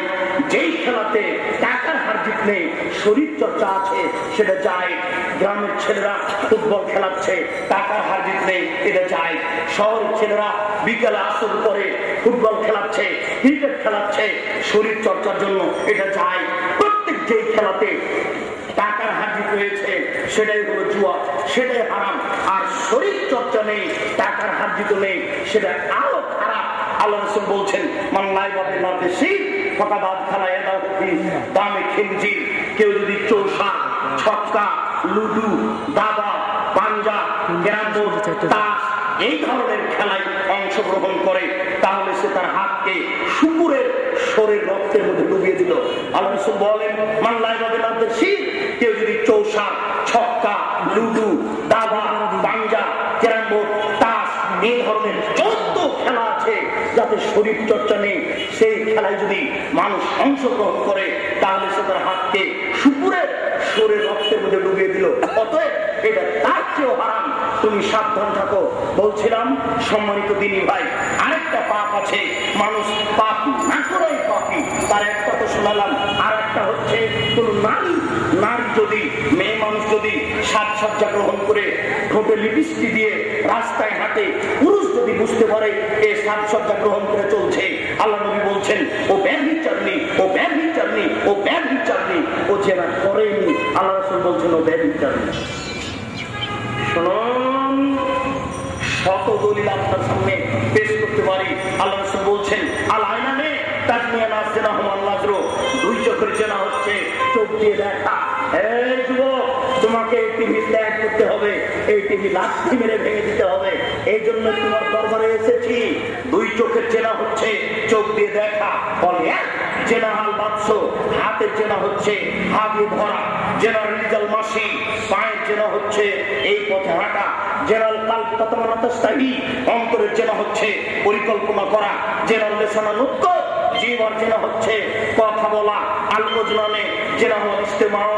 যেই খেলাতে টাকার হার জিত নেই, শরীর চর্চা আছে, সেটা যায়। গ্রামের ছেলেরা ফুটবল খেলাচ্ছে, টাকার হার জিত নেই, এটা যায়। শহরের ছেলেরা বিকেলে আসর করে ফুটবল খেলাচ্ছে, ক্রিকেট খেলাচ্ছে, শরীর চর্চার জন্য, এটা যায়। প্রত্যেক যেই খেলাতে টাকার হাজির হয়েছে সেটাই হলো জুয়া, সেটাই হারাম। আর শরীর চর্চা নেই, টাকার হাজিত নেই, সেটা আরো খারাপ। আল্লাহ রাসূল বলছেন, মাল্লাই বাপে না বেশি ফকাদাত খেলায় দামে খিঞ্জি। কেউ যদি চৌসা, ছক্কা, লুডু, দাবা, পাঞ্জা, ক্যারাম বোর্ড, তাস এই ধরনের খেলায় অংশগ্রহণ করে, তাহলে সে তার হাতকে শুকুরের শরীর রক্তের মধ্যে ডুবিয়ে দিল। আল্লাহ রাসূল বলেন, মাল্লাই বাপে না বেশি, কেউ যদি চৌসা, ছক্কা, লুডু, দাবা, পাঞ্জা, ক্যারাম বোর্ড, তাস এই ধরনের যত খেলা আছে যাতে শরীর চর্চা নেই, সেই খেলায় যদি মানুষ অংশগ্রহণ করে, তাহলে সে তার হাতকে শুকুরের শরীর রক্তের মধ্যে ডুবিয়ে দিল। অতএব এটা তার চেয়েও হারাম। তুমি সাবধান থাকো। বলছিলাম সম্মানিত দিনী ভাই, আরেকটা পাপ আছে, মানুষ পাপ না করেই পাপী। তার একটা তো শোনালাম, আর একটা হচ্ছে কোন নারী যদি, মেয়ে মানুষ যদি সাজসজ্জা গ্রহণ করে ঠোঁটে লিপস্টিক দিয়ে রাস্তায় হাঁটে, পুরুষ যদি বুঝতে পারে এ সাজসজ্জা গ্রহণ করে চলছে, আল্লাহ নবী বলছেন, ও ব্যভিচারিণী, ও ব্যভিচারিণী, ও ব্যভিচারিণী, ও যেটা করেনি। আল্লাহ রাসূল বলছেন ও ব্যভিচারিণী। শুনুন, শত দলিল আপনার সামনে পেশ করতে পারি। আল্লাহ রাসূল বলছেন, আল আইনানে তাজমিয়া নাস জানাহুম আল্লাহরো, 2 চোখের চেনা হচ্ছে চোখ দিয়ে দেখা। এই যুবক, তোমাকে এই টিভি ত্যাগ করতে হবে, এই টিভি লাঠি মেরে ভেঙে দিতে হবে। এই জন্য তোমার দরবারে এসেছি। 2 চোখের চেনা হচ্ছে চোখ দিয়ে দেখা। বলে চেনা হাল বাদশ, হাতের চেনা হচ্ছে হাত দিয়ে ধরা, জেনার রিজাল মাসি, পায়ের চেনা হচ্ছে এই পথে হাঁটা, জেনারেল কাল তাতামানাতাস্তাহি, অন্তরের চেনা হচ্ছে পরিকল্পনা করা, জেনারেল লেসানা নুক্ত, জীবন চেনা হচ্ছে কথা বলা, আলোচনানে চেনা হওয়া ইস্তেমাও,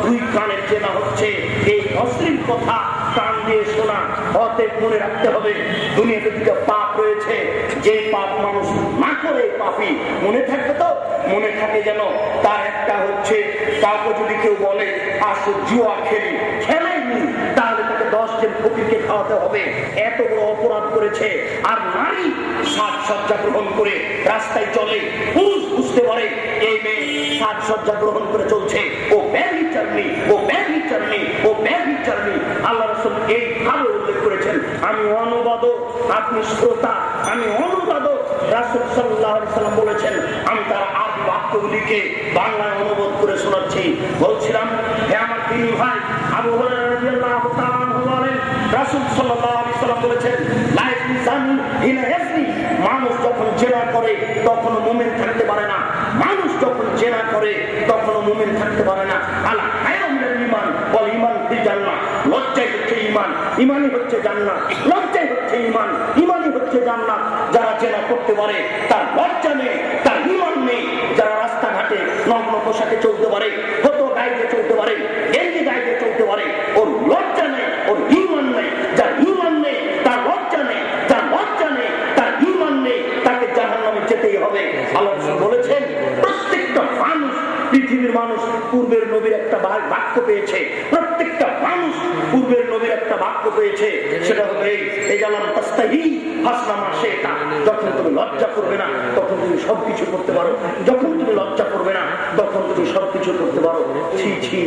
2 কানের চেনা হচ্ছে এই অশ্লীল কথা কান দিয়ে শোনা। অতএব মনে রাখতে হবে, দুনিয়াতে 2টা পাপ রয়েছে, যে পাপ মানুষ না করে পাপী। মনে থাকবে তো? মনে থাকে যেন। তার একটা হচ্ছে, কাউকে যদি কেউ বলে আসো জুয়া খেলি, খেলেনি, তাহলে তাকে 10 জন ফকিরকে খাওয়াতে হবে। এত বড় অপরাধ করেছে। আর নারী সাজসজ্জা গ্রহণ করে রাস্তায় চলে, পুরুষ বুঝতে পারে এই মেয়ে সাজসজ্জা গ্রহণ করে চলছে, ও ব্যভিচারিণী, ও ব্যভিচারিণী, ও ব্যভিচারিণী। আল্লাহ রাসূল এই ভাবে উল্লেখ করেছেন। আমি অনুবাদক, আপনি শ্রোতা, আমি অনুবাদক, রাসূল সাল্লাল্লাহু আলাইহি সাল্লাম বলেছেন, আমি তার আদি বাক্যগুলিকে বাংলায় অনুবাদ করে শোনাচ্ছি। বলছিলাম, হে আমার তিন ভাই, আবু হুরায়রা রাদিয়াল্লাহু তাআলা আনহু বলেন, রাসূল সাল্লাল্লাহু আলাইহি সাল্লাম বলেছেন, লা ইয়াজনি হিনা ইয়াজনি, মানুষ যখন জেনা করে তখন মুমিন থাকতে পারে না। মানুষ যখন জেনা করে তখন মুমিন থাকতে পারে না। আলা হায়াউল ঈমান ওয়াল ঈমান ফিল জান্নাহ, লজ্জাই হচ্ছে ঈমান, ঈমানই হচ্ছে জান্নাত। লজ্জাই হচ্ছে ঈমান, ঈমানই হচ্ছে জান্নাত। যারা জেনা করতে পারে তার লজ্জা নেই, তার ঈমান নেই। যারা রাস্তাঘাটে নগ্ন পোশাকে চলতে পারে, হতো গাইতে চলতে পারে, গেঞ্জি গাইতে চলতে পারে, ওর লজ্জা নেই, ওর ঈমান নেই। যার ঈমান নেই তার লজ্জা নেই, যার লজ্জা নেই তার ঈমান নেই, তাকে জাহান্নামে যেতেই হবে। আল্লাহ বলেছেন, প্রত্যেকটা মানুষ, পৃথিবীর মানুষ পূর্বের নবীর একটা বাক্য পেয়েছে। প্রত্যেকটা মানুষ পূর্বের নবীর একটা বাক্য পেয়েছে, সেটা হবে এই জালাম তাস্তাহি হাসনামা শেতা। যখন তুমি লজ্জা করবে না তখন তুমি সবকিছু করতে পারো, যখন তুমি লজ্জা করবে না তখন তুমি সবকিছু করতে পারো। ছি ছি,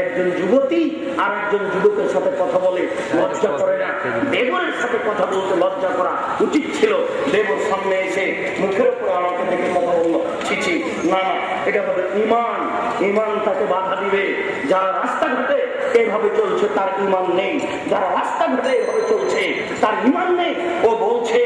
একজন যুবতী আর একজন যুবকের সাথে কথা বলে লজ্জা করে না। দেবরের সাথে কথা বলতে লজ্জা করা উচিত ছিল। দেবর সামনে এসে মুখের উপর আমাকে দেখে কথা বললো, ছি ছি, না না, এটা হবে ঈমান। ঈমান তাকে বাধা দিবে। যারা রাস্তাঘাটে এভাবে চলছে তার ঈমান নেই, যারা রাস্তাঘাটে এভাবে চলছে তার ঈমান নেই। ও বলছে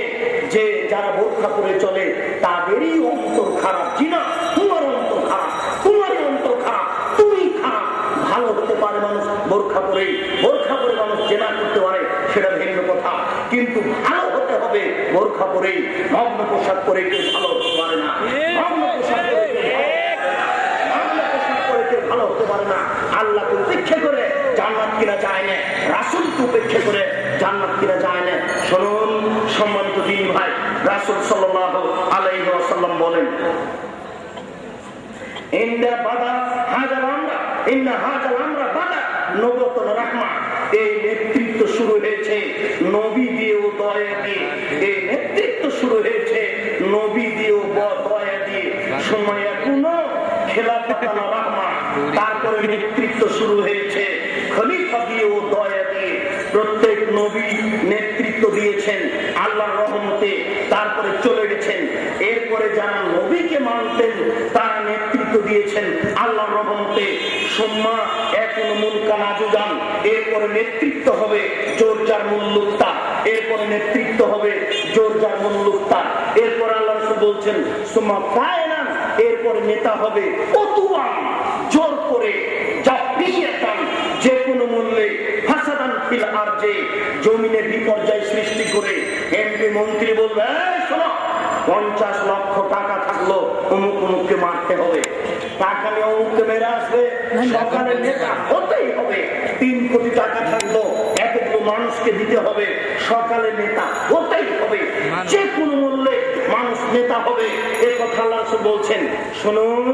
যে যারা বোরখা পরে চলে তাদেরই অন্তর খারাপ। জি না, তোমার অন্তর খারাপ, তোমারই অন্তর খারাপ, তুমি খারাপ। ভালো হতে পারে মানুষ বোরখা পরে, বোরখা পরে মানুষ জেনা করতে পারে, সেটা ভিন্ন কথা। কিন্তু ভালো হতে হবে বোরখা পরেই। নগ্ন পোশাক পরে কেউ ভালো হতে পারে না। নগ্ন পোশাক পরে ভালো হতে পারে না। আল্লাহকে উপেক্ষা করে জান্নাত কিনা যায় না, রাসূলকে উপেক্ষা করে জান্নাত কিনা যায় না। শুনুন সম্মানিত দিন ভাই, রাসূল সাল্লাল্লাহু আলাইহি ওয়াসাল্লাম বলেন, ইন্না বাদা হাজার আমরা, ইন্না হাজার আমরা বাদা নবুওয়াতুর রাহমা। এই নেতৃত্ব শুরু হয়েছে নবী দিয়ে ও দয়া দিয়ে। এই নেতৃত্ব শুরু হয়েছে নবী দিয়ে ও দয়া দিয়ে। সময় এখনো খেলাফাতুল রাহমা। তারপরে নেতৃত্ব শুরু হয়েছে খলিফা দিয়ে ও দয়া দিয়ে। প্রত্যেক নবী নেতৃত্ব দিয়েছেন আল্লাহর রহমতে, তারপরে চলে গেছেন। এরপরে যারা নবীকে মানতেন তারা নেতৃত্ব দিয়েছেন আল্লাহর রহমতে। সুম্মা এখন মুলকা নাজুদান, এরপরে নেতৃত্ব হবে জোরজার মুল্লুকতা, এরপরে নেতৃত্ব হবে জোরজার মুল্লুকতা। এরপর আল্লাহ রাসূল বলছেন সুম্মা কায়নান, এরপরে নেতা হবে অতুয়ান, জোর করে, জাবরিয়াতান, যে কোনো মূল্যে, ফাসাদান ফিল আরজে, জমিনে বিপর্যয় সৃষ্টি করে। এমপি মন্ত্রী বলবে, শোনো, 50 লক্ষ টাকা থাকলো অমুক অমুককে মারতে হবে, টাকা নিয়ে অমুককে মেরে আসবে, সরকারে নেতা হতেই হবে। 3 কোটি টাকা থাকলো এতগুলো মানুষকে দিতে হবে, সকালে নেতা হতেই হবে। যে কোনো মূল্যে মানুষ নেতা হবে, এ কথা আল্লাহ রাসূল বলছেন। শুনুন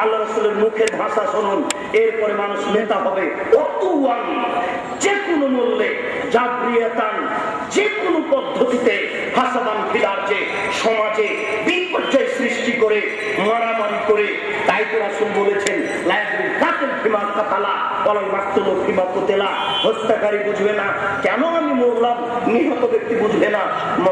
আল্লাহ রাসূলের মুখের ভাষা শুনুন। এরপরে মানুষ নেতা হবে অতুয়ান, যে কোনো মূল্যে, জাবরিয়াতান, যে কোনো পদ্ধতিতে, ফাসাদান ফিল আরজে, সমাজে বিপর্যয় সৃষ্টি করে, মারামারি করে। তাই তো রাসূল বলেছেন, লা ইয়াদরি কাতিল ফিমা কাতালা ওয়ালা মাকতুলু ফিমা কুতিলা। হত্যাকারী বুঝবে না কেন আমি মরলাম, নিহত ব্যক্তি বুঝবে না।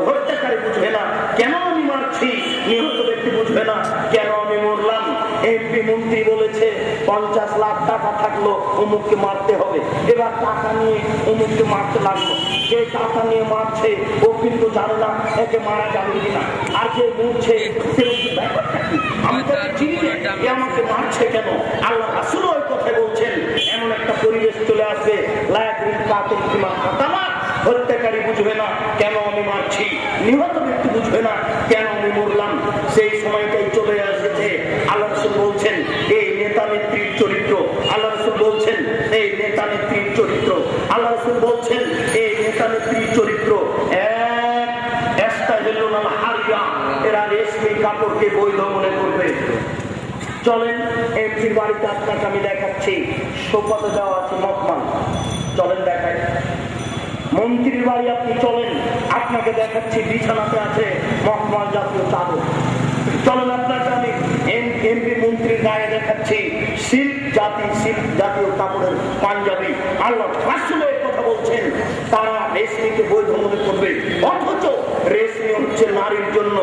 হত্যাকারী বুঝবে না কেন আমি মারছি, নিহত ব্যক্তি বুঝবে না কেন আমি মরলাম। এমপি মন্ত্রী বলেছে 50 লাখ টাকা থাকলো অমুককে মারতে হবে, এবার টাকা নিয়ে অমুককে মারতে লাগলো। যে টাকা নিয়ে মারছে ও কিন্তু জানে না একে মারা যাবে কিনা, আর যে মরছে সে ব্যাপারটা কি, আমি তাকে চিনি না, এ আমাকে মারছে কেন। আল্লাহ রাসূল ওই কথা বলছেন, এমন একটা পরিবেশ চলে আসবে, লা ইয়াদরি কাতিল ফিমা কাতালা, হত্যাকারী বুঝবে না কেন আমি মারছি, নিহত ব্যক্তি বুঝবে না কেন আমি মরলাম। সেই সময়টাই চলে আসছে। আল্লাহ রাসূল বলছেন এই নেতা নেত্রীর চরিত্র। আল্লাহ রাসূল বলছেন এই নেতা নেত্রীর চরিত্র। আল্লাহ রাসূল বলছেন এই নেতা নেত্রীর চরিত্র। এরা রেশমি কাপড়কে বৈধ মনে করবে। চলেন এমপির বাড়িতে আপনাকে আমি দেখাচ্ছি, শোকতে দেওয়া আছে মকমান, চলেন দেখাই। মন্ত্রীর বাড়ি আপনি চলেন, আপনাকে দেখাচ্ছি বিছানাতে আছে মকমাল জাতীয় চাদর। চলেন আপনাকে আমি এমপি মন্ত্রীর গায়ে দেখাচ্ছি সিল্ক জাতীয় কাপড়ের পাঞ্জাবি। আল্লাহ রাসূল এই কথা বলছেন, তারা রেশমিকে বৈধ মনে করবে, অথচ রেশমি হচ্ছে নারীর জন্য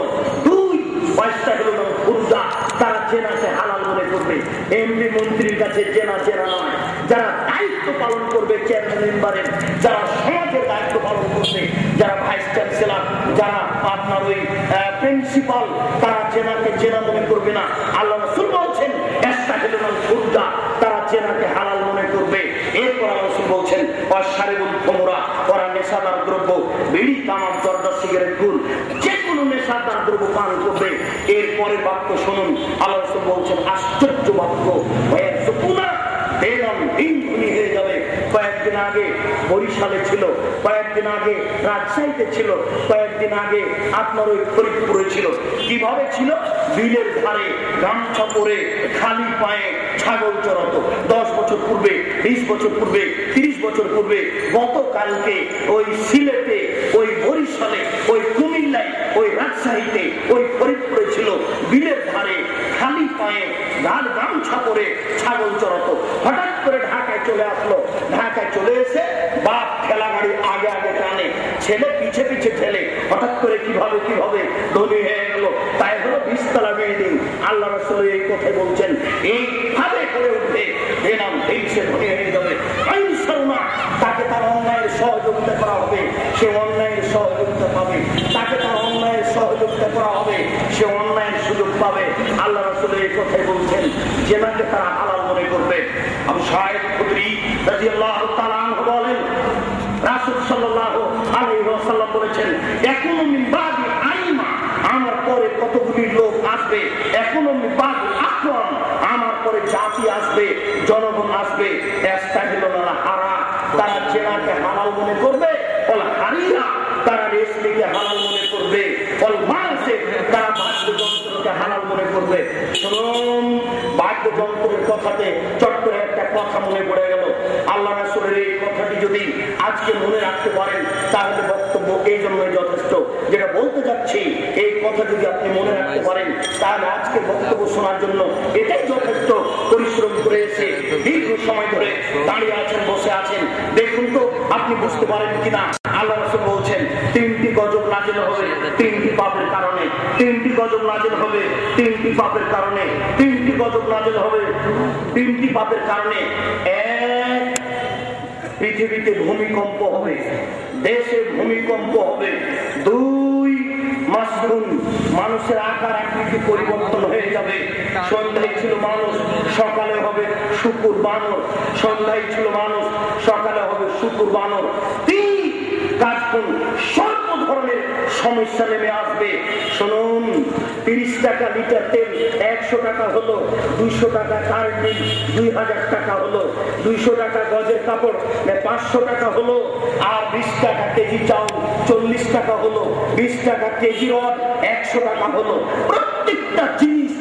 তারা জেনাকে হালাল মনে করবে। এমপি মন্ত্রীর কাছে জেনা জেনা নয়, যারা দায়িত্ব পালন করবে চেয়ারম্যান মেম্বারের, যারা সমাজের দায়িত্ব পালন করবে, যারা ভাইস চ্যান্সেলর, যারা আপনার ওই প্রিন্সিপাল, তারা জেনাকে জেনা মনে করবে না। আল্লাহ রাসূল বলছেন তারা জেনাকে হালাল মনে করবে। এরপর আল্লাহ রাসূল বলছেন অশারিবুল খুমরা, ওরা নেশাদার দ্রব্য, বিড়ি, তামাক, জর্দা, সিগারেট, গুল, যে কোনো নেশাদার দ্রব্য পান করবে। এরপরে বাক্য শুনুন, আল্লাহ রাসূল বলছেন আশ্চর্য বাক্য, হয়ে যাবে। কয়েকদিন আগে বরিশালে ছিল, কয়েকদিন আগে রাজশাহীতে ছিল, কয়েকদিন আগে আপনার ওই ফরিদপুরে ছিল। কিভাবে ছিল? বিলের ধারে গামছা পরে খালি পায়ে ছাগল চড়াতো। 10 বছর পূর্বে, 20 বছর পূর্বে, 30 বছর পূর্বে, গতকালকে ওই সিলেটে, ওই বরিশালে, ওই কুমিল্লায়, ওই রাজশাহীতে, ওই ফরিদপুরে ছিল বিলের ধারে খালি পায়ে গামছা পরে ছাগল চড়াতো। হঠাৎ করে ঢাকায় চলে আসলো। ঢাকায় চলে এসে বাপ ঠেলা গাড়ি আগে আগে টানে, ছেলে পিছে পিছে ঠেলে। হঠাৎ করে কিভাবে ধনী হয়ে গেল। তাই হলো 20 তলা বিল্ডিং। আল্লাহ রাসূল এই কথা বলছেন, এইভাবে করে উঠবে এনাম সে ধনী হয়ে যাবে। তাকে তার অন্যায়ের সহযোগিতা করা হবে, সে অন্যায়ের সহযোগিতা পাবে। তাকে তার অন্যায়ের সহযোগিতা করা হবে, সে অন্যায়ের সুযোগ পাবে। আল্লাহ রাসূল এই কথাই বলছেন, জেনাকে তারা হালাল মনে করবে। আবু সাঈদ খুদরী রাদিয়াল্লাহু তাআলা আনহু বলেন, রাসূল সাল্লাল্লাহু আলাইহি ওয়াসাল্লাম বলেছেন, একুনু মিন বাদি আইমা, আমার পরে কতগুলি লোক আসবে, একুনু মিন বাদি আকওয়াম, আমার পরে জাতি আসবে, জনগণ আসবে, ইস্তাহিলুল হারাম, তারা জেনাকে হালাল মনে করবে, ওয়াল হারিরা, তারা রেশমিকে হালাল মনে করবে, ওয়াল মাসে, তারা বাদ্যযন্ত্রকে হালাল মনে করবে। শুনুন, বাদ্যযন্ত্রের কথাতে চট করে একটা কথা মনে পড়ে গেল। আল্লাহ রাসূলের এই কথাটি যদি আজকে মনে রাখতে পারেন, তাহলে বক্তব্য এই জন্যই যথেষ্ট। যেটা বলতে যাচ্ছি, এই কথা যদি আপনি মনে রাখতে পারেন, তাহলে আজকে বক্তব্য শোনার জন্য এটাই যথেষ্ট। পরিশ্রম করে এসে দীর্ঘ সময় ধরে দাঁড়িয়ে আছেন, বসে আছেন, দেখুন তো আপনি বুঝতে পারেন কিনা। আল্লাহ রাসূল বলছেন, 3টি গজব নাযিল হবে 3টি পাপের কারণে, 3টি গজব নাযিল হবে 3টি পাপের কারণে, 3টি গজব নাযিল হবে 3টি পাপের কারণে। এক, পৃথিবীতে ভূমিকম্প হবে, দেশে ভূমিকম্প হবে। 2, মাসরুন, মানুষের আকার আকৃতি পরিবর্তন হয়ে যাবে। সন্ধ্যায় ছিল মানুষ, সকালে হবে শুকুর বানর, সন্ধ্যায় ছিল মানুষ, সকালে হবে শুকুর বানর। 3, কাজগুন, সর্ব ধরনের সমস্যা নেমে আসবে। শুনুন, 30 টাকা লিটার তেল 100 টাকা হলো, 200 টাকা কারেন্ট বিল 2000 টাকা হলো, 200 টাকা গজের কাপড় 500 টাকা হলো, আর 20 টাকা কেজি চাউল 40 টাকা হলো, 20 টাকা কেজি রড 100 টাকা হলো। প্রত্যেকটা জিনিস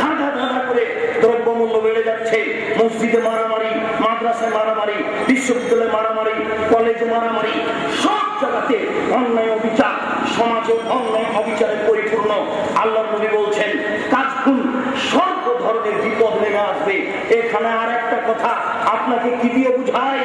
ধাঁধা ধাঁধা করে দ্রব্যমূল্য বেড়ে যাচ্ছে। মসজিদে মারামারি, মাদ্রাসায় মারামারি, বিশ্ববিদ্যালয়ে মারামারি, কলেজে মারামারি, সব জায়গাতে অন্যায় অবিচার, সমাজে অন্যায় অবিচারে পরিপূর্ণ। আল্লাহর নবী বলছেন, কাজগুন, সর্ব ধরনের বিপদ নেমে আসবে। এখানে আর একটা কথা আপনাকে কি দিয়ে বুঝাই,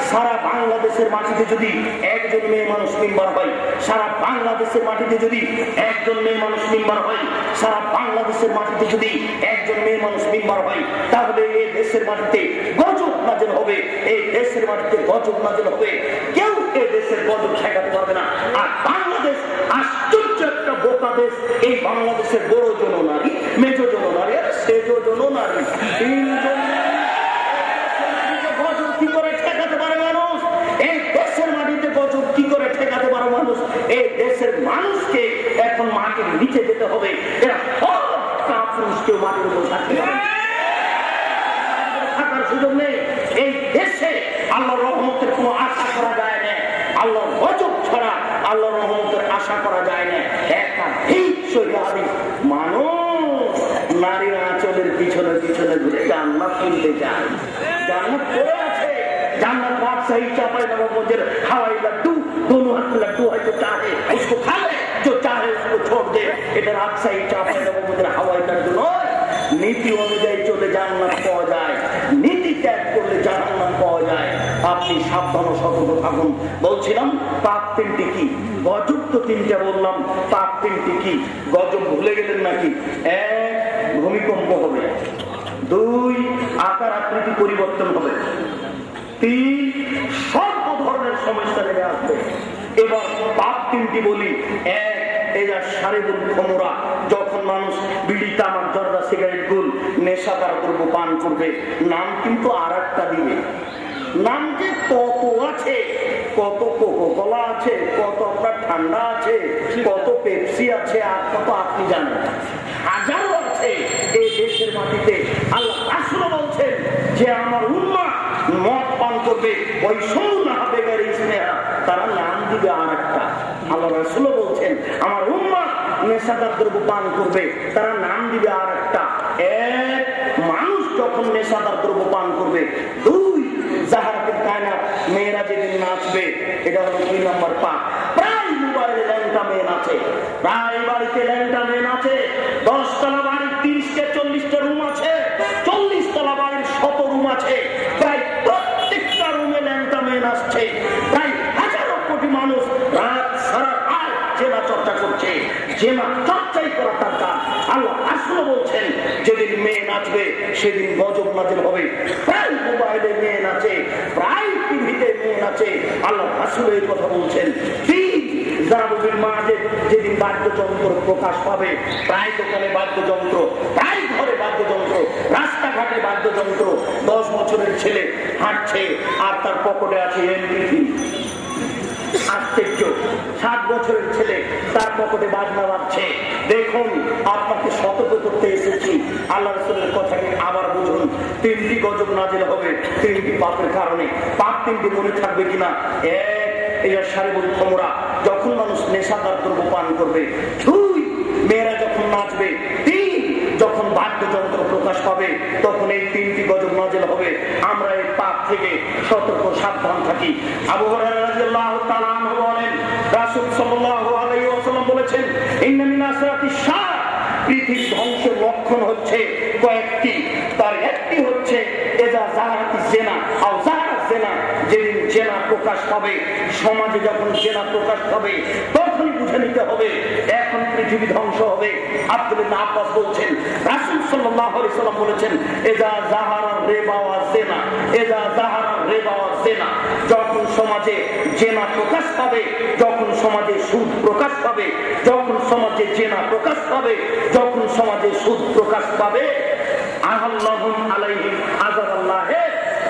সারা বাংলাদেশের মাটিতে যদি একজন মেয়ে মানুষ মেম্বার হয়, সারা বাংলাদেশের মাটিতে যদি একজন মেয়ে মানুষ মেম্বার হয়, সারা বাংলাদেশের মাটিতে যদি একজন মেয়ে মানুষ মেম্বার হয়, তাহলে এই দেশের মাটিতে গজব নাযিল হবে, এই দেশের মাটিতে গজব নাযিল হবে। কেউ এই দেশের গজব ঠেকাতে পারবে না। আর বাংলাদেশ আশ্চর্য একটা বোকা দেশ। এই বাংলাদেশের বড় জননারী, মেজ জননারী, সেজ জননারী, 3 জন গজব কি করে ঠেকাতে পারে মানুষ? এই দেশের মাটিতে গজব কি করে ঠেকাতে পারে মানুষ? এই দেশের মানুষকে এখন মাটির নিচে যেতে হবে। এরা সব কাপুরুষকেও মাটির উপর থাকার সুযোগ নেই। এই দেশে আল্লাহর রহমতের কোনো আশা করা যায় না। আল্লাহর গজব ছাড়া আল্লাহর রহমতের আশা করা যায় না। একটা ঠিক সহিহ মানুষ নারীর আঁচলের পিছনে পিছনে ঘুরে জান্নাত কিনতে চায়। জান্নাত পড়ে আছে, জান্নাত राजशाही चांपानेर हवाई लड्डू दोनों हाथ लड्डू है, जो चाहे उसको खा ले, जो चाहे उसको छोड़ दे। এটা রাজশাহী চাঁপাইনবাবগঞ্জের হাওয়াই লड्डू নয়। নীতি অনুযায়ী চলে জান্নাত পাওয়া যায়, নীতি ত্যাগ করলে জাহান্নাম পাওয়া যায়। আপনি সাবধান ও সতর্ক থাকুন। বলছিলাম পাপ তিনটি কি? গজব তো তিনটা বললাম, পাপ তিনটি কি? গজব ভুলে গেলেন নাকি? এক, ভূমিকম্প হবে। দুই, আকার আকৃতি পরিবর্তন হবে। তিন, সর্ব ধরনের সমস্যা নেমে আসবে। এবার পাপ তিনটি বলি। এক, এরা শারীরিক ক্ষমরা, যখন মানুষ বিড়ি, তামাক, জর্দা, সিগারেট, গুল, নেশাদার দ্রব্য পান করবে, নাম কিন্তু আর একটা দিবে। নাম যে কত আছে, কত কোকোকোলা আছে, কত আপনার ঠান্ডা আছে, কত পেপসি আছে, আর কত আপনি জানেন, হাজারো আছে এই দেশের মাটিতে। আল্লাহ রাসূল বলছেন যে আমার উম্মাহ মদ পান করবে, ওই সৌনা হবে গাড়ি স্নেহা, তারা নাম দিবে আর একটা। আল্লাহ রাসূল বলছেন আমার উম্মাহ নেশাদার দ্রব্য পান করবে, তারা নাম দিবে আর একটা। এক, মানুষ যখন নেশাদার দ্রব্য পান করবে। দুই, জাহারাতুল কায়নাত, মেয়েরা যেদিন নাচবে, এটা হলো 2 নম্বর পাপ। প্রায় মোবাইলে ল্যাংটা মেয়ে নাচে, প্রায় বাড়িতে ল্যাংটা মেয়ে নাচে। 10 তলা বাড়ির 30-40টা রুম আছে, 40 তলা বাড়ির 100 রুম আছে, প্রায় প্রত্যেকটা রুমে ল্যাংটা মেয়ে নাচছে। প্রায় হাজারো কোটি মানুষ রাত সারা রাত জেনা চর্চা করছে। জেনা চর্চাই করা তার কাজ। আল্লাহ রাসূল বলছেন যেদিন মেয়ে নাচবে সেদিন গজব নাযিল হবে। প্রায় মোবাইলে মেয়ে নাচে, প্রায় টিভিতে মেয়ে নাচে। আল্লাহ রাসূল এই কথা বলছেন। যেদিন বাদ্যযন্ত্র প্রকাশ পাবে, প্রায় দোকানে বাদ্যযন্ত্র, প্রায় ঘরে বাদ্যযন্ত্র, রাস্তাঘাটে বাদ্যযন্ত্র। 10 বছরের ছেলে হাঁটছে আর তার পকেটে আছে MP3। আশ্চর্য, 7 বছরের ছেলে তার পকেটে বাজনা বাজছে। দেখুন, আপনাকে সতর্ক করতে এসেছি। আল্লাহ রাসূলের কথাকে আবার বুঝুন। 3টি গজব নাযিল হবে 3টি পাপের কারণে। পাপ 3টি মনে থাকবে কিনা? এক, এরা শারীরিক ক্ষমরা, যখন মানুষ নেশাদার দ্রব্য পান করবে। 2, মেয়েরা যখন নাচবে। 3, যখন বাদ্যযন্ত্র প্রকাশ পাবে, তখন এই 3টি গজব নাযিল হবে। আমরা এই পাপ থেকে সতর্ক সাবধান থাকি। আবু হুরায়রা রাদিয়াল্লাহু তাআলা আনহু বলেন, রাসূল সাল্লাল্লাহু আলাইহি ওয়াসাল্লাম বলেছেন, ইন্না মিন আসরাতিশ শার, পৃথিবী ধ্বংসের লক্ষণ হচ্ছে কয়েকটি। তার একটি হচ্ছে এজা জাহারাতিজ জিনা আও জাহারাত জিনা, যেদিন জেনা প্রকাশ পাবে, সমাজে যখন জেনা প্রকাশ পাবে, তখনই বুঝে নিতে হবে এখন পৃথিবী ধ্বংস হবে। আব্দুল্লাহ ইবনে আব্বাস বলছেন, রাসূল সাল্লাল্লাহু আলাইহি ওয়াসাল্লাম বলেছেন, এজা জাহারা রিবা ওয়া জিনা, এজা জাহারা রিবা ওয়া জিনা, যখন সমাজে জেনা প্রকাশ পাবে, যখন সমাজে সুদ প্রকাশ পাবে, যখন সমাজে জেনা প্রকাশ পাবে, যখন সমাজে সুদ প্রকাশ পাবে, আহাল্লাহুম আলাইহিম আযাবাল্লাহ,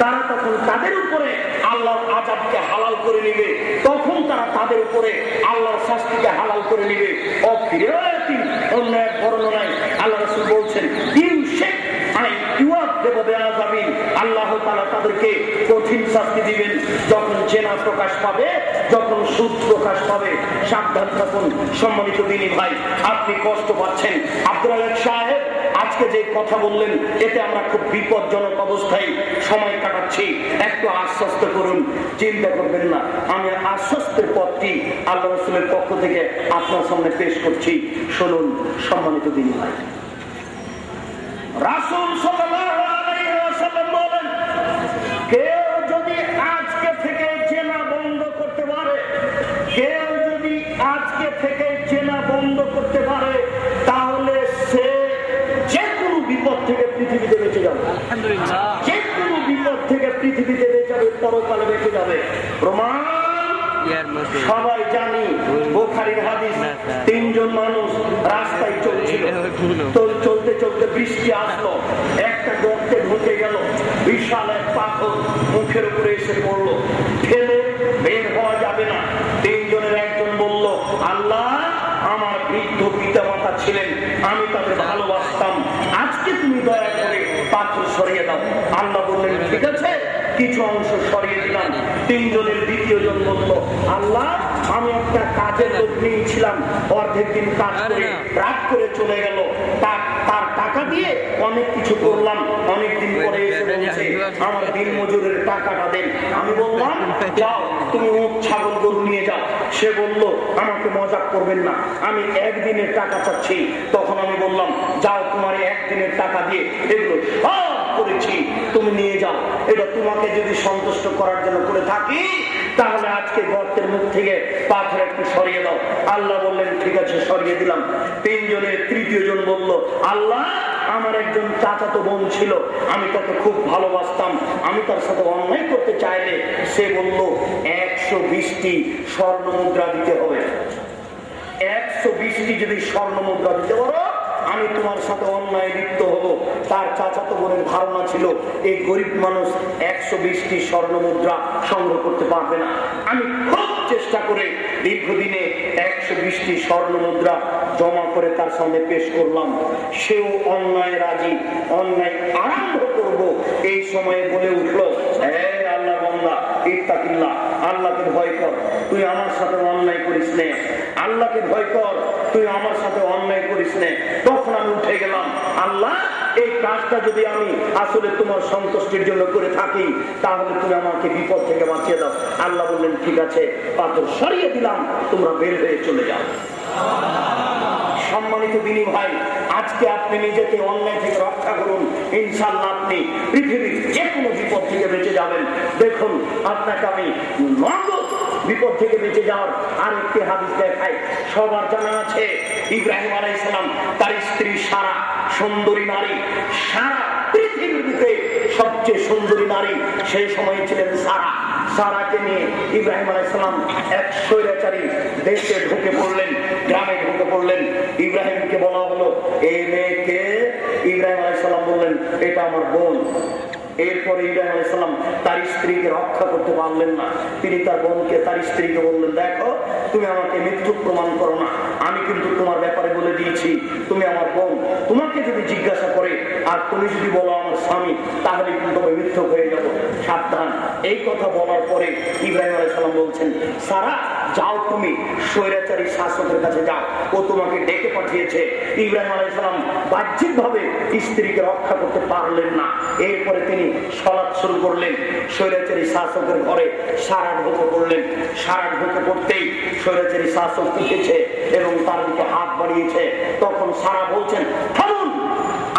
তারা তখন তাদের উপরে আল্লাহর আযাবকে হালাল করে নেবে। তখন তারা তাদের উপরে আল্লাহর শাস্তিকে হালাল করে নেবে। অফিরাতিন, অন্য এক বর্ণনায় আল্লাহ রাসূল বলছেন, ইউশিক আই ইউআযিবু বিআযাবিন, আল্লাহ তাআলা তাদেরকে কঠিন শাস্তি দিবেন যখন জেনা প্রকাশ পাবে, যখন সুদ প্রকাশ পাবে। সাবধান থাকুন। সম্মানিত দিনী ভাই, আপনি কষ্ট পাচ্ছেন। আব্দুল আলিক সাহেব আজকে যে কথা বললেন, এতে আমরা খুব বিপজ্জনক অবস্থায় সময় কাটাচ্ছি। একটু আশ্বস্ত করুন, চিন্তা করবেন না। আমি আশ্বস্তের পথটি আল্লাহ রাসূলের পক্ষ থেকে আপনার সামনে পেশ করছি। শুনুন সম্মানিত দিনী ভাই, রাসূল সাল্লাল্লাহু আলাইহি ওয়াসাল্লাম বলেন, কেউ যদি আজকে থেকে জেনা বন্ধ করতে পারে, কেউ যদি আজকে থেকে জেনা বন্ধ করতে পারে, তাহলে সে যে কোনো বিপদ থেকে পৃথিবীতে বেঁচে যাবে। যে কোনো বিপদ থেকে পৃথিবীতে বেঁচে যাবে, পরকালে বেঁচে যাবে। প্রমাণ সবাই জানি, বুখারীর হাদিস। 3 জন মানুষ রাস্তায় চলছিল, চলতে চলতে বৃষ্টি আসলো, একটা গর্তে ঢুকে গেল, বিশাল এক পাথর মুখের উপরে এসে পড়লো, ঠেলে বের হওয়া যাবে না। 3 জনের একজন বলল, আল্লাহ, আমার বৃদ্ধ পিতা মাতা ছিলেন, আমি তাদের ভালোবাসতাম, আজকে তুমি দয়া করে পাথর সরিয়ে দাও। আল্লাহ বললেন, ঠিক আছে, কিছু অংশ সরিয়ে দিলাম। 3 জনের দ্বিতীয় জন বলল, আল্লাহ, আমি একটা কাজের লোক নিয়েছিলাম, অর্ধেক দিন কাজ করে রাত করে চলে গেল, তার টাকা দিয়ে অনেক কিছু করলাম, অনেকদিন পরে এসে বলছে আমার দিন মজুরের টাকাটা দেন। আমি বললাম, যাও তুমি উট ছাগল গরু নিয়ে যাও। সে বলল, আমাকে মজাক করবেন না, আমি একদিনের টাকা চাচ্ছি। তখন আমি বললাম, যাও তোমার একদিনের টাকা দিয়ে এগুলো সব করেছি, তুমি নিয়ে যাও। এটা তোমাকে যদি সন্তুষ্ট করার জন্য করে থাকি, তাহলে আজকে গর্তের মুখ থেকে পাথর একটু সরিয়ে দাও। আল্লাহ বললেন ঠিক আছে, সরিয়ে দিলাম। তিনজনের তৃতীয় জন বলল, আল্লাহ, আমার একজন চাচাতো বোন ছিল, আমি তাকে খুব ভালোবাসতাম, আমি তার সাথে অন্যায় করতে চাইলে সে বলল 120টি স্বর্ণ মুদ্রা দিতে হবে। 120টি যদি স্বর্ণ মুদ্রা দিতে পারো, আমি তোমার সাথে অন্যায় লিপ্ত হব। তার চাচাতো বোনের ধারণা ছিল এই গরিব মানুষ 120টি স্বর্ণ মুদ্রা সংগ্রহ করতে পারবে না। আমি খুব চেষ্টা করে দীর্ঘদিনে 120টি স্বর্ণ মুদ্রা জমা করে তার সামনে পেশ করলাম। সেও অন্যায় রাজি, অন্যায় আরম্ভ করব। এই সময়ে বলে উঠলো, হে আল্লাহ বান্দা, ইত্তাকিল্লাহ, আল্লাহকে ভয় কর, তুই আমার সাথে অন্যায় করিস নে। আল্লাহকে ভয় কর, তুই আমার সাথে অন্যায় করিস নে। তখন আমি উঠে গেলাম, আল্লাহ, এই কাজটা যদি আমি আসলে তোমার সন্তুষ্টির জন্য করে থাকি, তাহলে তুমি আমাকে বিপদ থেকে বাঁচিয়ে দাও। আল্লাহ বললেন ঠিক আছে, পাথর সরিয়ে দিলাম, তোমরা বের হয়ে চলে যাও। সম্মানিত দিনী ভাই, আজকে আপনি নিজেকে অন্যায় থেকে রক্ষা করুন, ইনশাআল্লাহ আপনি পৃথিবীর যে কোনো বিপদ থেকে বেঁচে যাবেন। দেখুন, আপনাকে আমি নগদ বিপদ থেকে বেঁচে যাওয়ার আরেকটি হাদিস দেখাই। সবার জানা আছে, ইব্রাহিম আলাইহিস সালাম তার স্ত্রী সারা, সুন্দরী নারী, সারা পৃথিবীর বুকে সবচেয়ে সুন্দরী নারী সেই সময়ে ছিলেন সারা। সারাকে নিয়ে ইব্রাহিম আলাইহিস সালাম এক স্বৈরাচারী দেশে ঢুকে পড়লেন, গ্রামে ঢুকে পড়লেন। ইব্রাহিমকে বলা হলো, এই মেয়েকে। ইব্রাহিম আলাইহিস সালাম বললেন, এটা আমার বোন। এরপরে ইব্রাহিম আলাইহিস সালাম তার স্ত্রীকে রক্ষা করতে পারলেন না। তিনি তার বোনকে, তার স্ত্রীকে বললেন, দেখো, তুমি আমাকে মৃত্যু প্রমাণ করো না, আমি কিন্তু তোমার ব্যাপারে বলে দিয়েছি তুমি আমার বোন। তোমাকে যদি জিজ্ঞাসা করে আর তুমি যদি বলো আমার স্বামী, তাহলে কিন্তু আমি মিথ্যুক হয়ে যাবো, সাবধান। এই কথা বলার পরে ইব্রাহিম আলাইহিস সালাম বলছেন, সারা, যাও, তুমি স্বৈরাচারী শাসকের কাছে যাও, ও তোমাকে ডেকে পাঠিয়েছে। ইব্রাহিম আলাইহিস সালাম বাহ্যিকভাবে স্ত্রীকে রক্ষা করতে পারলেন না। এরপরে তিনি সালাত শুরু করলেন। স্বৈরাচারী শাসকের ঘরে সারা ঢুকে পড়লেন। সারা ঢুকে পড়তেই স্বৈরাচারী শাসক উঠেছে এবং তার দিকে হাত বাড়িয়েছে। তখন সারা বলছেন, থামুন,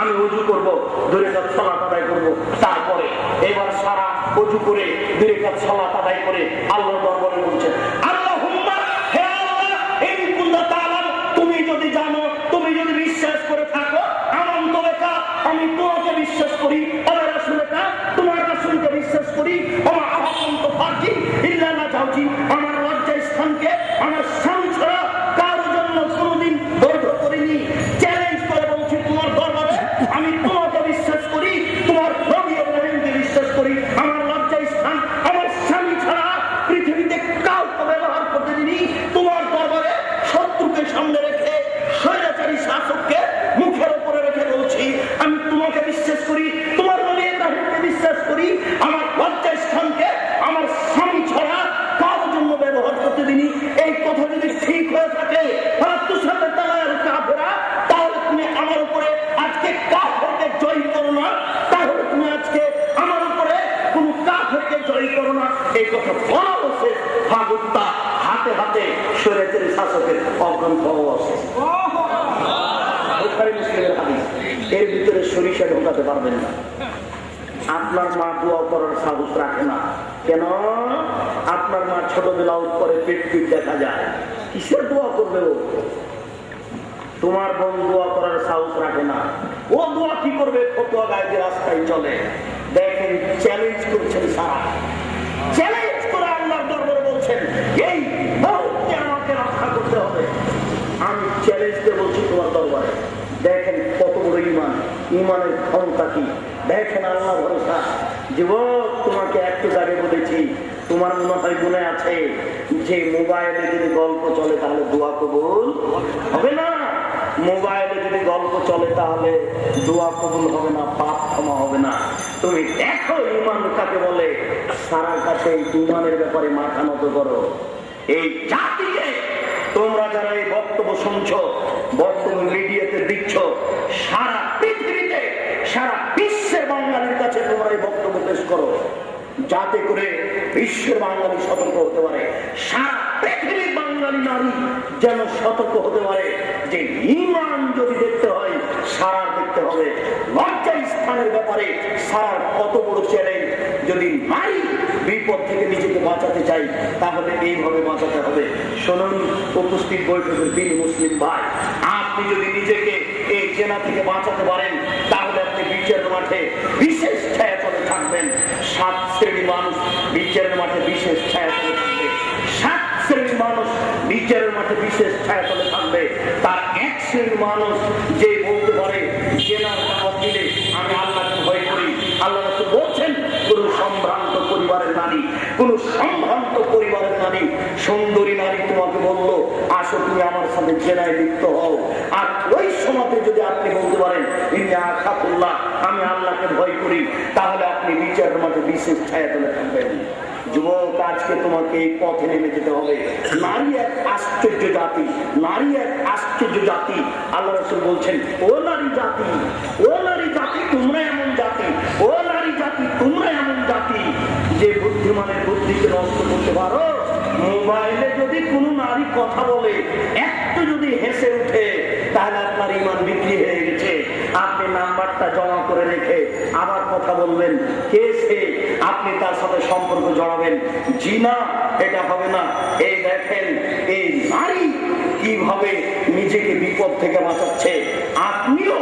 আমি ওযু করব, 2 রাকাত সালাত আদায় করব। তারপরে এবার সারা ওযু করে 2 রাকাত সালাত আদায় করে আল্লাহর দরবারে বলছেন, আল্লাহুম্মা, হে আল্লাহ, ইন কুনতা তাআলাম, তুমি যদি জানো, তুমি যদি বিশ্বাস করে থাকো, আমানতু বিকা, আমি তোমাকে বিশ্বাস করি, ওয়া রাসূলুকা, তোমার রাসূলকে বিশ্বাস করি, ওয়া আহাকুনতু ফারজি ইল্লা মা জাওজি, আমার লজ্জা স্থানকে আমার স্বামী ছাড়া কারোর জন্য কোনোদিন বৈধ করিনি। চ্যালেঞ্জ করে বলছি তোমার দরবারে, আমি তোমাকে বিশ্বাস করি, তোমার নবী ইব্রাহিমকে বিশ্বাস করি, আমার লজ্জা স্থান আমার স্বামী ছাড়া পৃথিবীতে কাউকে ব্যবহার করতে দিনি। তোমার দরবারে শত্রুকে সামনে রেখে, স্বৈরাচারী শাসককে মুখের উপরে রেখে বলছি, আমি তোমাকে বিশ্বাস করি, তোমার নবী ইব্রাহিমকে বিশ্বাস করি, আমার লজ্জা স্থানকে আমার স্বামী ছাড়া কারোর জন্য ব্যবহার করতে দিনি। এই কথা যদি ঠিক হয়ে থাকে, তাহলে তুমি আমার উপরে আজকে কাফেরকে জয় করো না, তাহলে তুমি আজকে আমার উপরে কোন কাফেরকে জয় করো না। এই কথা বলা বসে ভাগুত্তা হাতে হাতে স্বৈরাচারী শাসকের অজ্ঞান পাওয়া আছে। মুসলিমের হাদিস, এর ভিতরে সরিষা ঢোকাতে পারবেন না। আপনার মা দোয়া করার সাহস রাখে না কেন? আপনার মা ছোটবেলা করে পেট পিট দেখা যায়, কিসের দোয়া করবে ও? তোমার বোন দোয়া করার সাহস রাখে না, ও দোয়া কি করবে? ফতোয়া গায়ে রাস্তায় চলে। দেখেন, চ্যালেঞ্জ করছেন সারা, চ্যালেঞ্জ করে আল্লাহর দরবারে বলছেন, এই মুহূর্তে আমাকে রক্ষা করতে হবে। আমি চ্যালেঞ্জ দিয়ে বলছি তোমার দরবারে। দেখেন কত বড় ইমান, ইমানের ক্ষমতা কি দেখেন, আল্লাহ ভরসা। যুবক, তোমাকে একটু আগে বলেছি, তোমার মনে হয় মনে আছে যে মোবাইলে যদি গল্প চলে তাহলে দোয়া কবুল হবে না। মোবাইলে যদি গল্প চলে তাহলে দোয়া কবুল হবে না, পাপ ক্ষমা হবে না। তুমি দেখো ইমান কাকে বলে। সারার কাছে ইমানের ব্যাপারে মাথা নত করো। এই জাতিকে তোমরা যারা এই বক্তব্য শুনছো, বক্তব্য মিডিয়াতে দিচ্ছ, সারা পৃথিবীতে, সারা বিশ্বের বাঙালির কাছে তোমরা এই বক্তব্য পেশ করো। যাতে করে বিশ্বের বাঙালি সতর্ক হতে পারে, সারা পৃথিবীর বাঙালি নারী যেন সতর্ক হতে পারে যে ঈমান যদি দেখতে হয় সারা দেখতে হবে। লজ্জা স্থানের ব্যাপারে সারা কত বড় চ্যালেঞ্জ। যদি নারী বিপদ থেকে নিজেকে বাঁচাতে চাই তাহলে এইভাবে বাঁচাতে হবে। শুনুন উপস্থিত বৈঠকের দিন মুসলিম ভাই, আপনি যদি নিজেকে এই জেনা থেকে বাঁচাতে পারেন তাহলে আপনি বিচারের মাঠে বিশেষ ছায়াতলে থাকবেন। 7 শ্রেণীর মানুষ বিচারের মাঠে বিশেষ ছায়াতলে থাকবে। 7 শ্রেণীর মানুষ বিচারের মাঠে বিশেষ ছায়াতলে থাকবে। তার 1 শ্রেণীর মানুষ যে বলতে পারে জেনার দাওয়াত দিলে আমি আল্লাহকে ভয় করি। আল্লাহ রাসূল বলছেন কোন সম্ভ্রান্ত পরিবারের নারী, কোন সম্ভ্রান্ত পরিবারের নারী, সুন্দরী নারী তোমাকে বললো আসো তুমি আমার সাথে জেনায় লিপ্ত হও, আর ওই সময়তে যদি আপনি বলতে পারেন ইন্নী আখাফুল্লাহ আমি আল্লাহকে ভয় করি, তাহলে আপনি বিচারের মাঠে বিশেষ ছায়াতলে থাকবেন। যুবক, আজকে তোমাকে এই পথে নেমে যেতে হবে। নারী এক আশ্চর্য জাতি, নারী এক আশ্চর্য জাতি। আল্লাহ রাসূল বলছেন ও নারী জাতি, ও নারী জাতি তোমরা এমন জাতি, ও নারী জাতি তোমরা এমন জাতি যে বুদ্ধিমানের বুদ্ধিকে নষ্ট করতে পারো। মোবাইলে যদি কোনো নারী কথা বলে একটু যদি হেসে উঠে তাহলে আপনার ঈমান বিক্রি হয়ে গেছে। আপনি নাম্বারটা জমা করে রেখে আবার কথা বলবেন, কে সে, আপনি তার সাথে সম্পর্ক জড়াবেন। জিনা এটা হবে না। এই দেখেন এই নারী কিভাবে নিজেকে বিপদ থেকে বাঁচাচ্ছে। আপনিও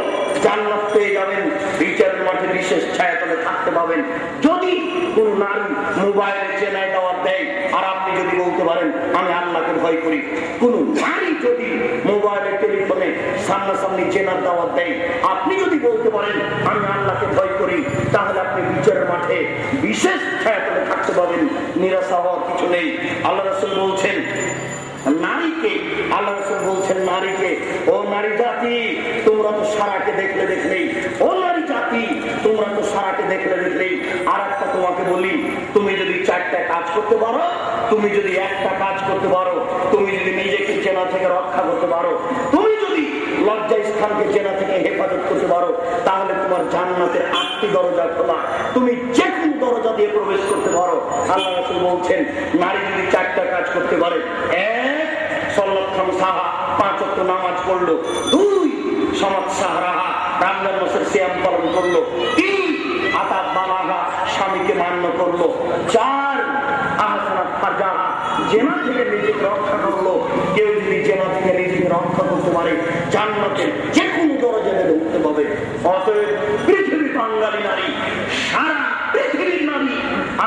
জান্নাত পেয়ে যাবেন, বিচারের মাঠে বিশেষ ছায়াতলে থাকতে পাবেন। যদি কোন নারী মোবাইলে জেনায় দাওয়াত দেয় আর আপনি যদি বলতে পারেন আমি আল্লাহকে ভয় করি, কোন নারী যদি মোবাইলে টেলিফোনে সামনাসামনি জেনার দাওয়াত দেয় আপনি যদি বলতে পারেন আমি আল্লাহকে ভয় করি, তাহলে আপনি বিচারের মাঠে বিশেষ ছায়াতলে থাকতে পাবেন। নিরাশা হওয়ার কিছু নেই। আল্লাহ রাসূল বলছেন নারীকে, আল্লাহ রাসূল বলছেন নারীকে, ও নারী জাতি তোমরা তো সারাকে দেখলে দেখলেই, ও নারী জাতি তোমরা তো সারাকে দেখলে দেখলেই। আর একটা তোমাকে বলি, তুমি যদি 4টা কাজ করতে পারো, তুমি যদি একটা কাজ করতে পারো, তুমি যদি নিজেকে জেনা থেকে রক্ষা করতে পারো, তুমি যদি লজ্জা স্থানকে জেনা থেকে হেফাজত করতে পারো, তাহলে তোমার জান্নাতের 8টি দরজা খোলা, তুমি যে কোনো দরজা দিয়ে প্রবেশ করতে পারো। আল্লাহ রাসূল বলছেন নারী যদি 4টা কাজ করতে পারে, 1 সালাত খামসাহা 5 ওয়াক্ত নামাজ পড়লো, 2 সামাত সাহরাহা রমজান মাসের সিয়াম পালন করলো, 3 আতাত বালাহা স্বামীকে মান্য করলো, 4 আহসানাত ফারজাহা জেনা থেকে নিজেকে রক্ষা করলো। কেউ যদি জেনা থেকে নিজেকে রক্ষা করতে পারে জান্নাতের যে কোনো দরজা দিয়ে উঠতে পাবে। অতএব পৃথিবীর বাঙালি নারী, সারা পৃথিবীর নারী,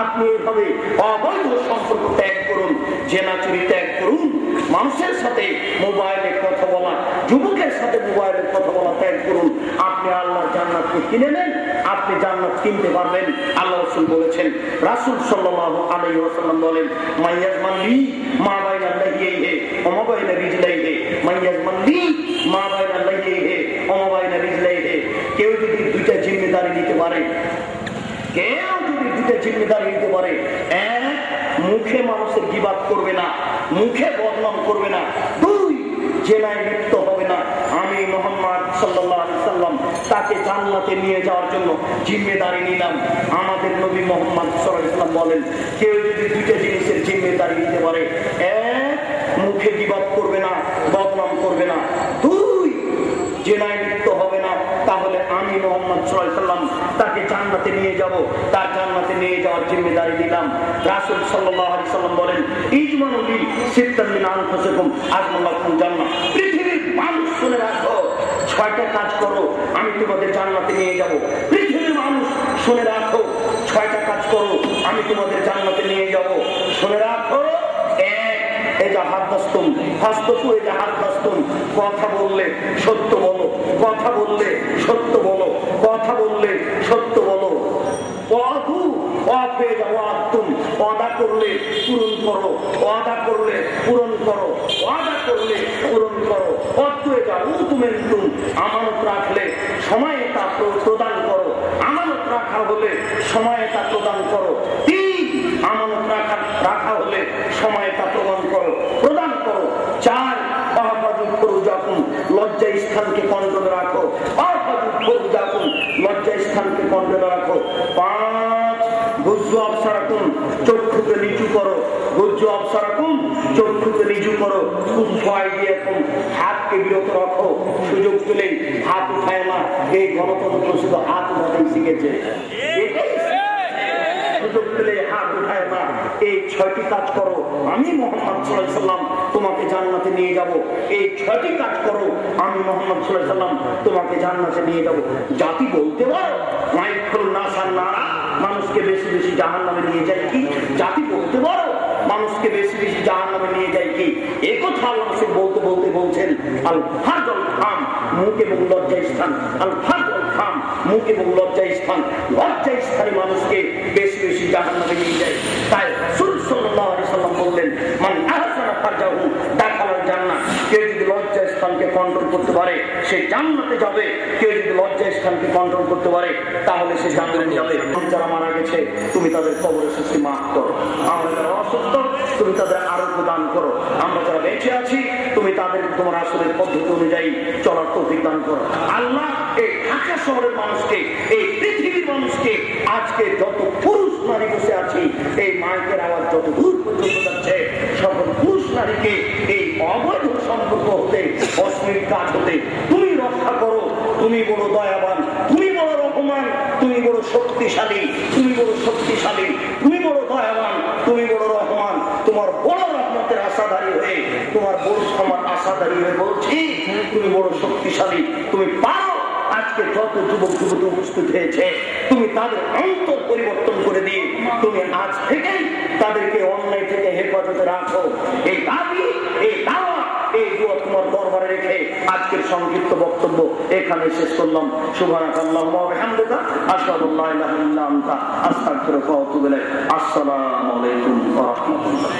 আপনি এইভাবে অবৈধ সম্পর্ক ত্যাগ করুন, জেনা চুরি ত্যাগ করুন, মানুষের সাথে মোবাইলে কথা বলা, যুবকের সাথে মোবাইলে কথা বলা ত্যাগ করুন। আপনি আল্লাহর জান্নাতকে কিনে নেন, আপনি জান্নাত কিনতে পারবেন। আল্লাহ রাসূল বলেছেন, রাসূল সাল্লাল্লাহু আলাইহি ওয়াসাল্লাম বলেন মাইয়াজমান লি মা বাইনা লাহিহি ওয়া মা বাইনা রিজলাইহি, মাইয়াজমান লি মা বাইনা লাহিহি ওয়া মা বাইনা রিজলাইহি। কেউ যদি 2টা জিম্মেদারি নিতে পারে, কেউ যদি 2টা জিম্মেদারি নিতে পারে, 1 মুখে মানুষের গীবাত করবে না, মুখে বদনাম করবে না, 2 জেনায় লিপ্ত হবে না। আমি মুহাম্মদ সাল্লাল্লাহু আলাইহি সাল্লাম তাকে জান্নাতে নিয়ে যাওয়ার জন্য জিম্মেদারি নিলাম। আমাদের নবী মুহাম্মদ সাল্লাল্লাহু আলাইহি সাল্লাম বলেন কেউ যদি 2টা জিনিসের জিম্মেদারি নিতে পারে, 1 মুখে গীবাত করবে না, বদনাম করবে না, 2 জেনায় লিপ্ত হবে না, তাহলে আমি মুহাম্মদ সাল্লাল্লাহু আলাইহি সাল্লাম তাকে জান্নাতে নিয়ে যাব। তার জান্নাতে নিয়ে যাওয়ার জিম্মেদারি নিলাম। রাসূল সাল্লাল্লাহু আলাইহি সাল্লাম বলেন ইজমানু লি সিত্তান মিন আনফুসিকুম আজমাল্লাকুম জান্নাহ। পৃথিবীর মানুষ শুনে রাখো, 6টা কাজ করো আমি তোমাদের জান্নাতে নিয়ে যাব। পৃথিবীর মানুষ শুনে রাখো, 6টা কাজ করো আমি তোমাদের জান্নাতে নিয়ে যাব। শুনে রাখো, 1 এজা হাদাসতুম ফাসতাকু, এজা হাদাসতুম কথা বললে সত্য বলো, কথা বললে সত্য বলো, কথা বললে সত্য বলো। ওয়াদু ওয়াফে জাওয়াতুম ওয়াদা করলে পূরণ করো, ওয়াদা করলে পূরণ করো, ওয়াদা করলে পূরণ করো। অতএ যাও তুমি আমানত রাখলে সময়ে তা প্রদান করো, আমানত রাখা হলে সময়ে তা প্রদান করো। 3 আমানত রাখা হলে সময়ে তা প্রদান করো। 4 অহফাজুল ফুরুজাকুম লজ্জা স্থানকে কন্ট্রোলে রাখো, অহফাজুল ফুরুজাকুম লজ্জা স্থানকে কন্ট্রোলে রাখো। 5 গুযু আবসার আবসারাকুম, চক্ষুকে নিচু করো, গুজ্জু আবসারাকুম, চক্ষুকে নিচু করো, কুফু আইদিয়াকুম, হাতকে বিরত রাখো, সুযোগ পেলেই হাত উঠায় না। এই গণতন্ত্র শুধু হাত উঠাতেই শিখেছে, সুযোগ পেলে হাত উঠায় না। এই 6টি কাজ করো, আমি মুহাম্মদ সাল্লাল্লাহু আলাইহি ওয়াসাল্লাম তোমাকে জান্নাতে নিয়ে যাব। এই 6টি কাজ করো, আমি মুহাম্মদ সাল্লাল্লাহু আলাইহি ওয়াসাল্লাম তোমাকে জান্নাতে নিয়ে যাব। জাতি বলতে পারো মাইকুল নাসান নারা, মানুষকে বেশি বেশি জাহান্নামে নিয়ে যায় কি? জাতি বলতে পারো মানুষকে বেশি বেশি জাহান্নামে নিয়ে যায় কি? এই কথা আল্লাহ রাসূল বলতে বলতে বলছেন আল ফারজুল খাম, মুখ এবং লজ্জা স্থান। আল ফারজুল খাম, মুখ এবং লজ্জা স্থান। লজ্জা স্থানে মানুষকে বেশি বেশি জাহান্নামে নিয়ে যায়। তাই রাসূল সাল্লাল্লাহু আলাইহি ওয়াসাল্লাম বললেন, মান আহসানা ফারজাহু দাখালাল জান্নাহ। কেউ যদি লজ্জা স্থানকে কন্ট্রোল করতে পারে সে জান্নাতে যাবে। কেউ যদি লজ্জা স্থানকে কন্ট্রোল করতে পারে তাহলে সে জান্নাতে যাবে। যারা মারা গেছে তুমি তাদের কবরের শাস্তি মাফ করো। আমরা যারা অসুস্থ তুমি তাদের আরোগ্য দান করো। আমরা যারা বেঁচে আছি তুমি তাদের তোমার আসলের পদ্ধতি অনুযায়ী চলার তৌফিক দান করো। আল্লাহ এই ঢাকা শহরের মানুষকে, এই পৃথিবীর মানুষকে, আজকে যত পুরুষ নারী বসে আছি, এই মাইকের আওয়াজ যত দূর পর্যন্ত যাচ্ছে, সকল পুরুষ নারীকে এই অবৈধ সম্পর্ক হতে, অশ্লীল কাজ হতে তুমি রক্ষা করো। তুমি বড় দয়াবান, তুমি বড় রহমান, তুমি বড় শক্তিশালী, তুমি বড় শক্তিশালী, তুমি বড় দয়াবান, তুমি বড় রহমান। তোমার বড় রহমতের আশাধারী হয়ে, তোমার বড় ক্ষমার আশাধারী হয়ে বলছি তুমি বড় শক্তিশালী, তুমি পারো। আজকে যত যুবক যুবতী উপস্থিত হয়েছে তুমি তাদের অন্তর পরিবর্তন করে দিয়ে তুমি আজ থেকেই তাদেরকে অন্যায় থেকে হেফাজতে রাখো। এই দাবি, এই দাওয়া, এই দোয়া তোমার দরবারে রেখে আজকের সংক্ষিপ্ত বক্তব্য এখানে শেষ করলাম। সুবহানাকাল্লাহুম্মা ওয়া বিহামদিকা আশহাদু আল্লা ইলাহা ইল্লা আনতা আস্তাগফিরুকা ওয়া আতুবু ইলাইক। আসসালামু আলাইকুম ওয়া রাহমাতুল্লাহ।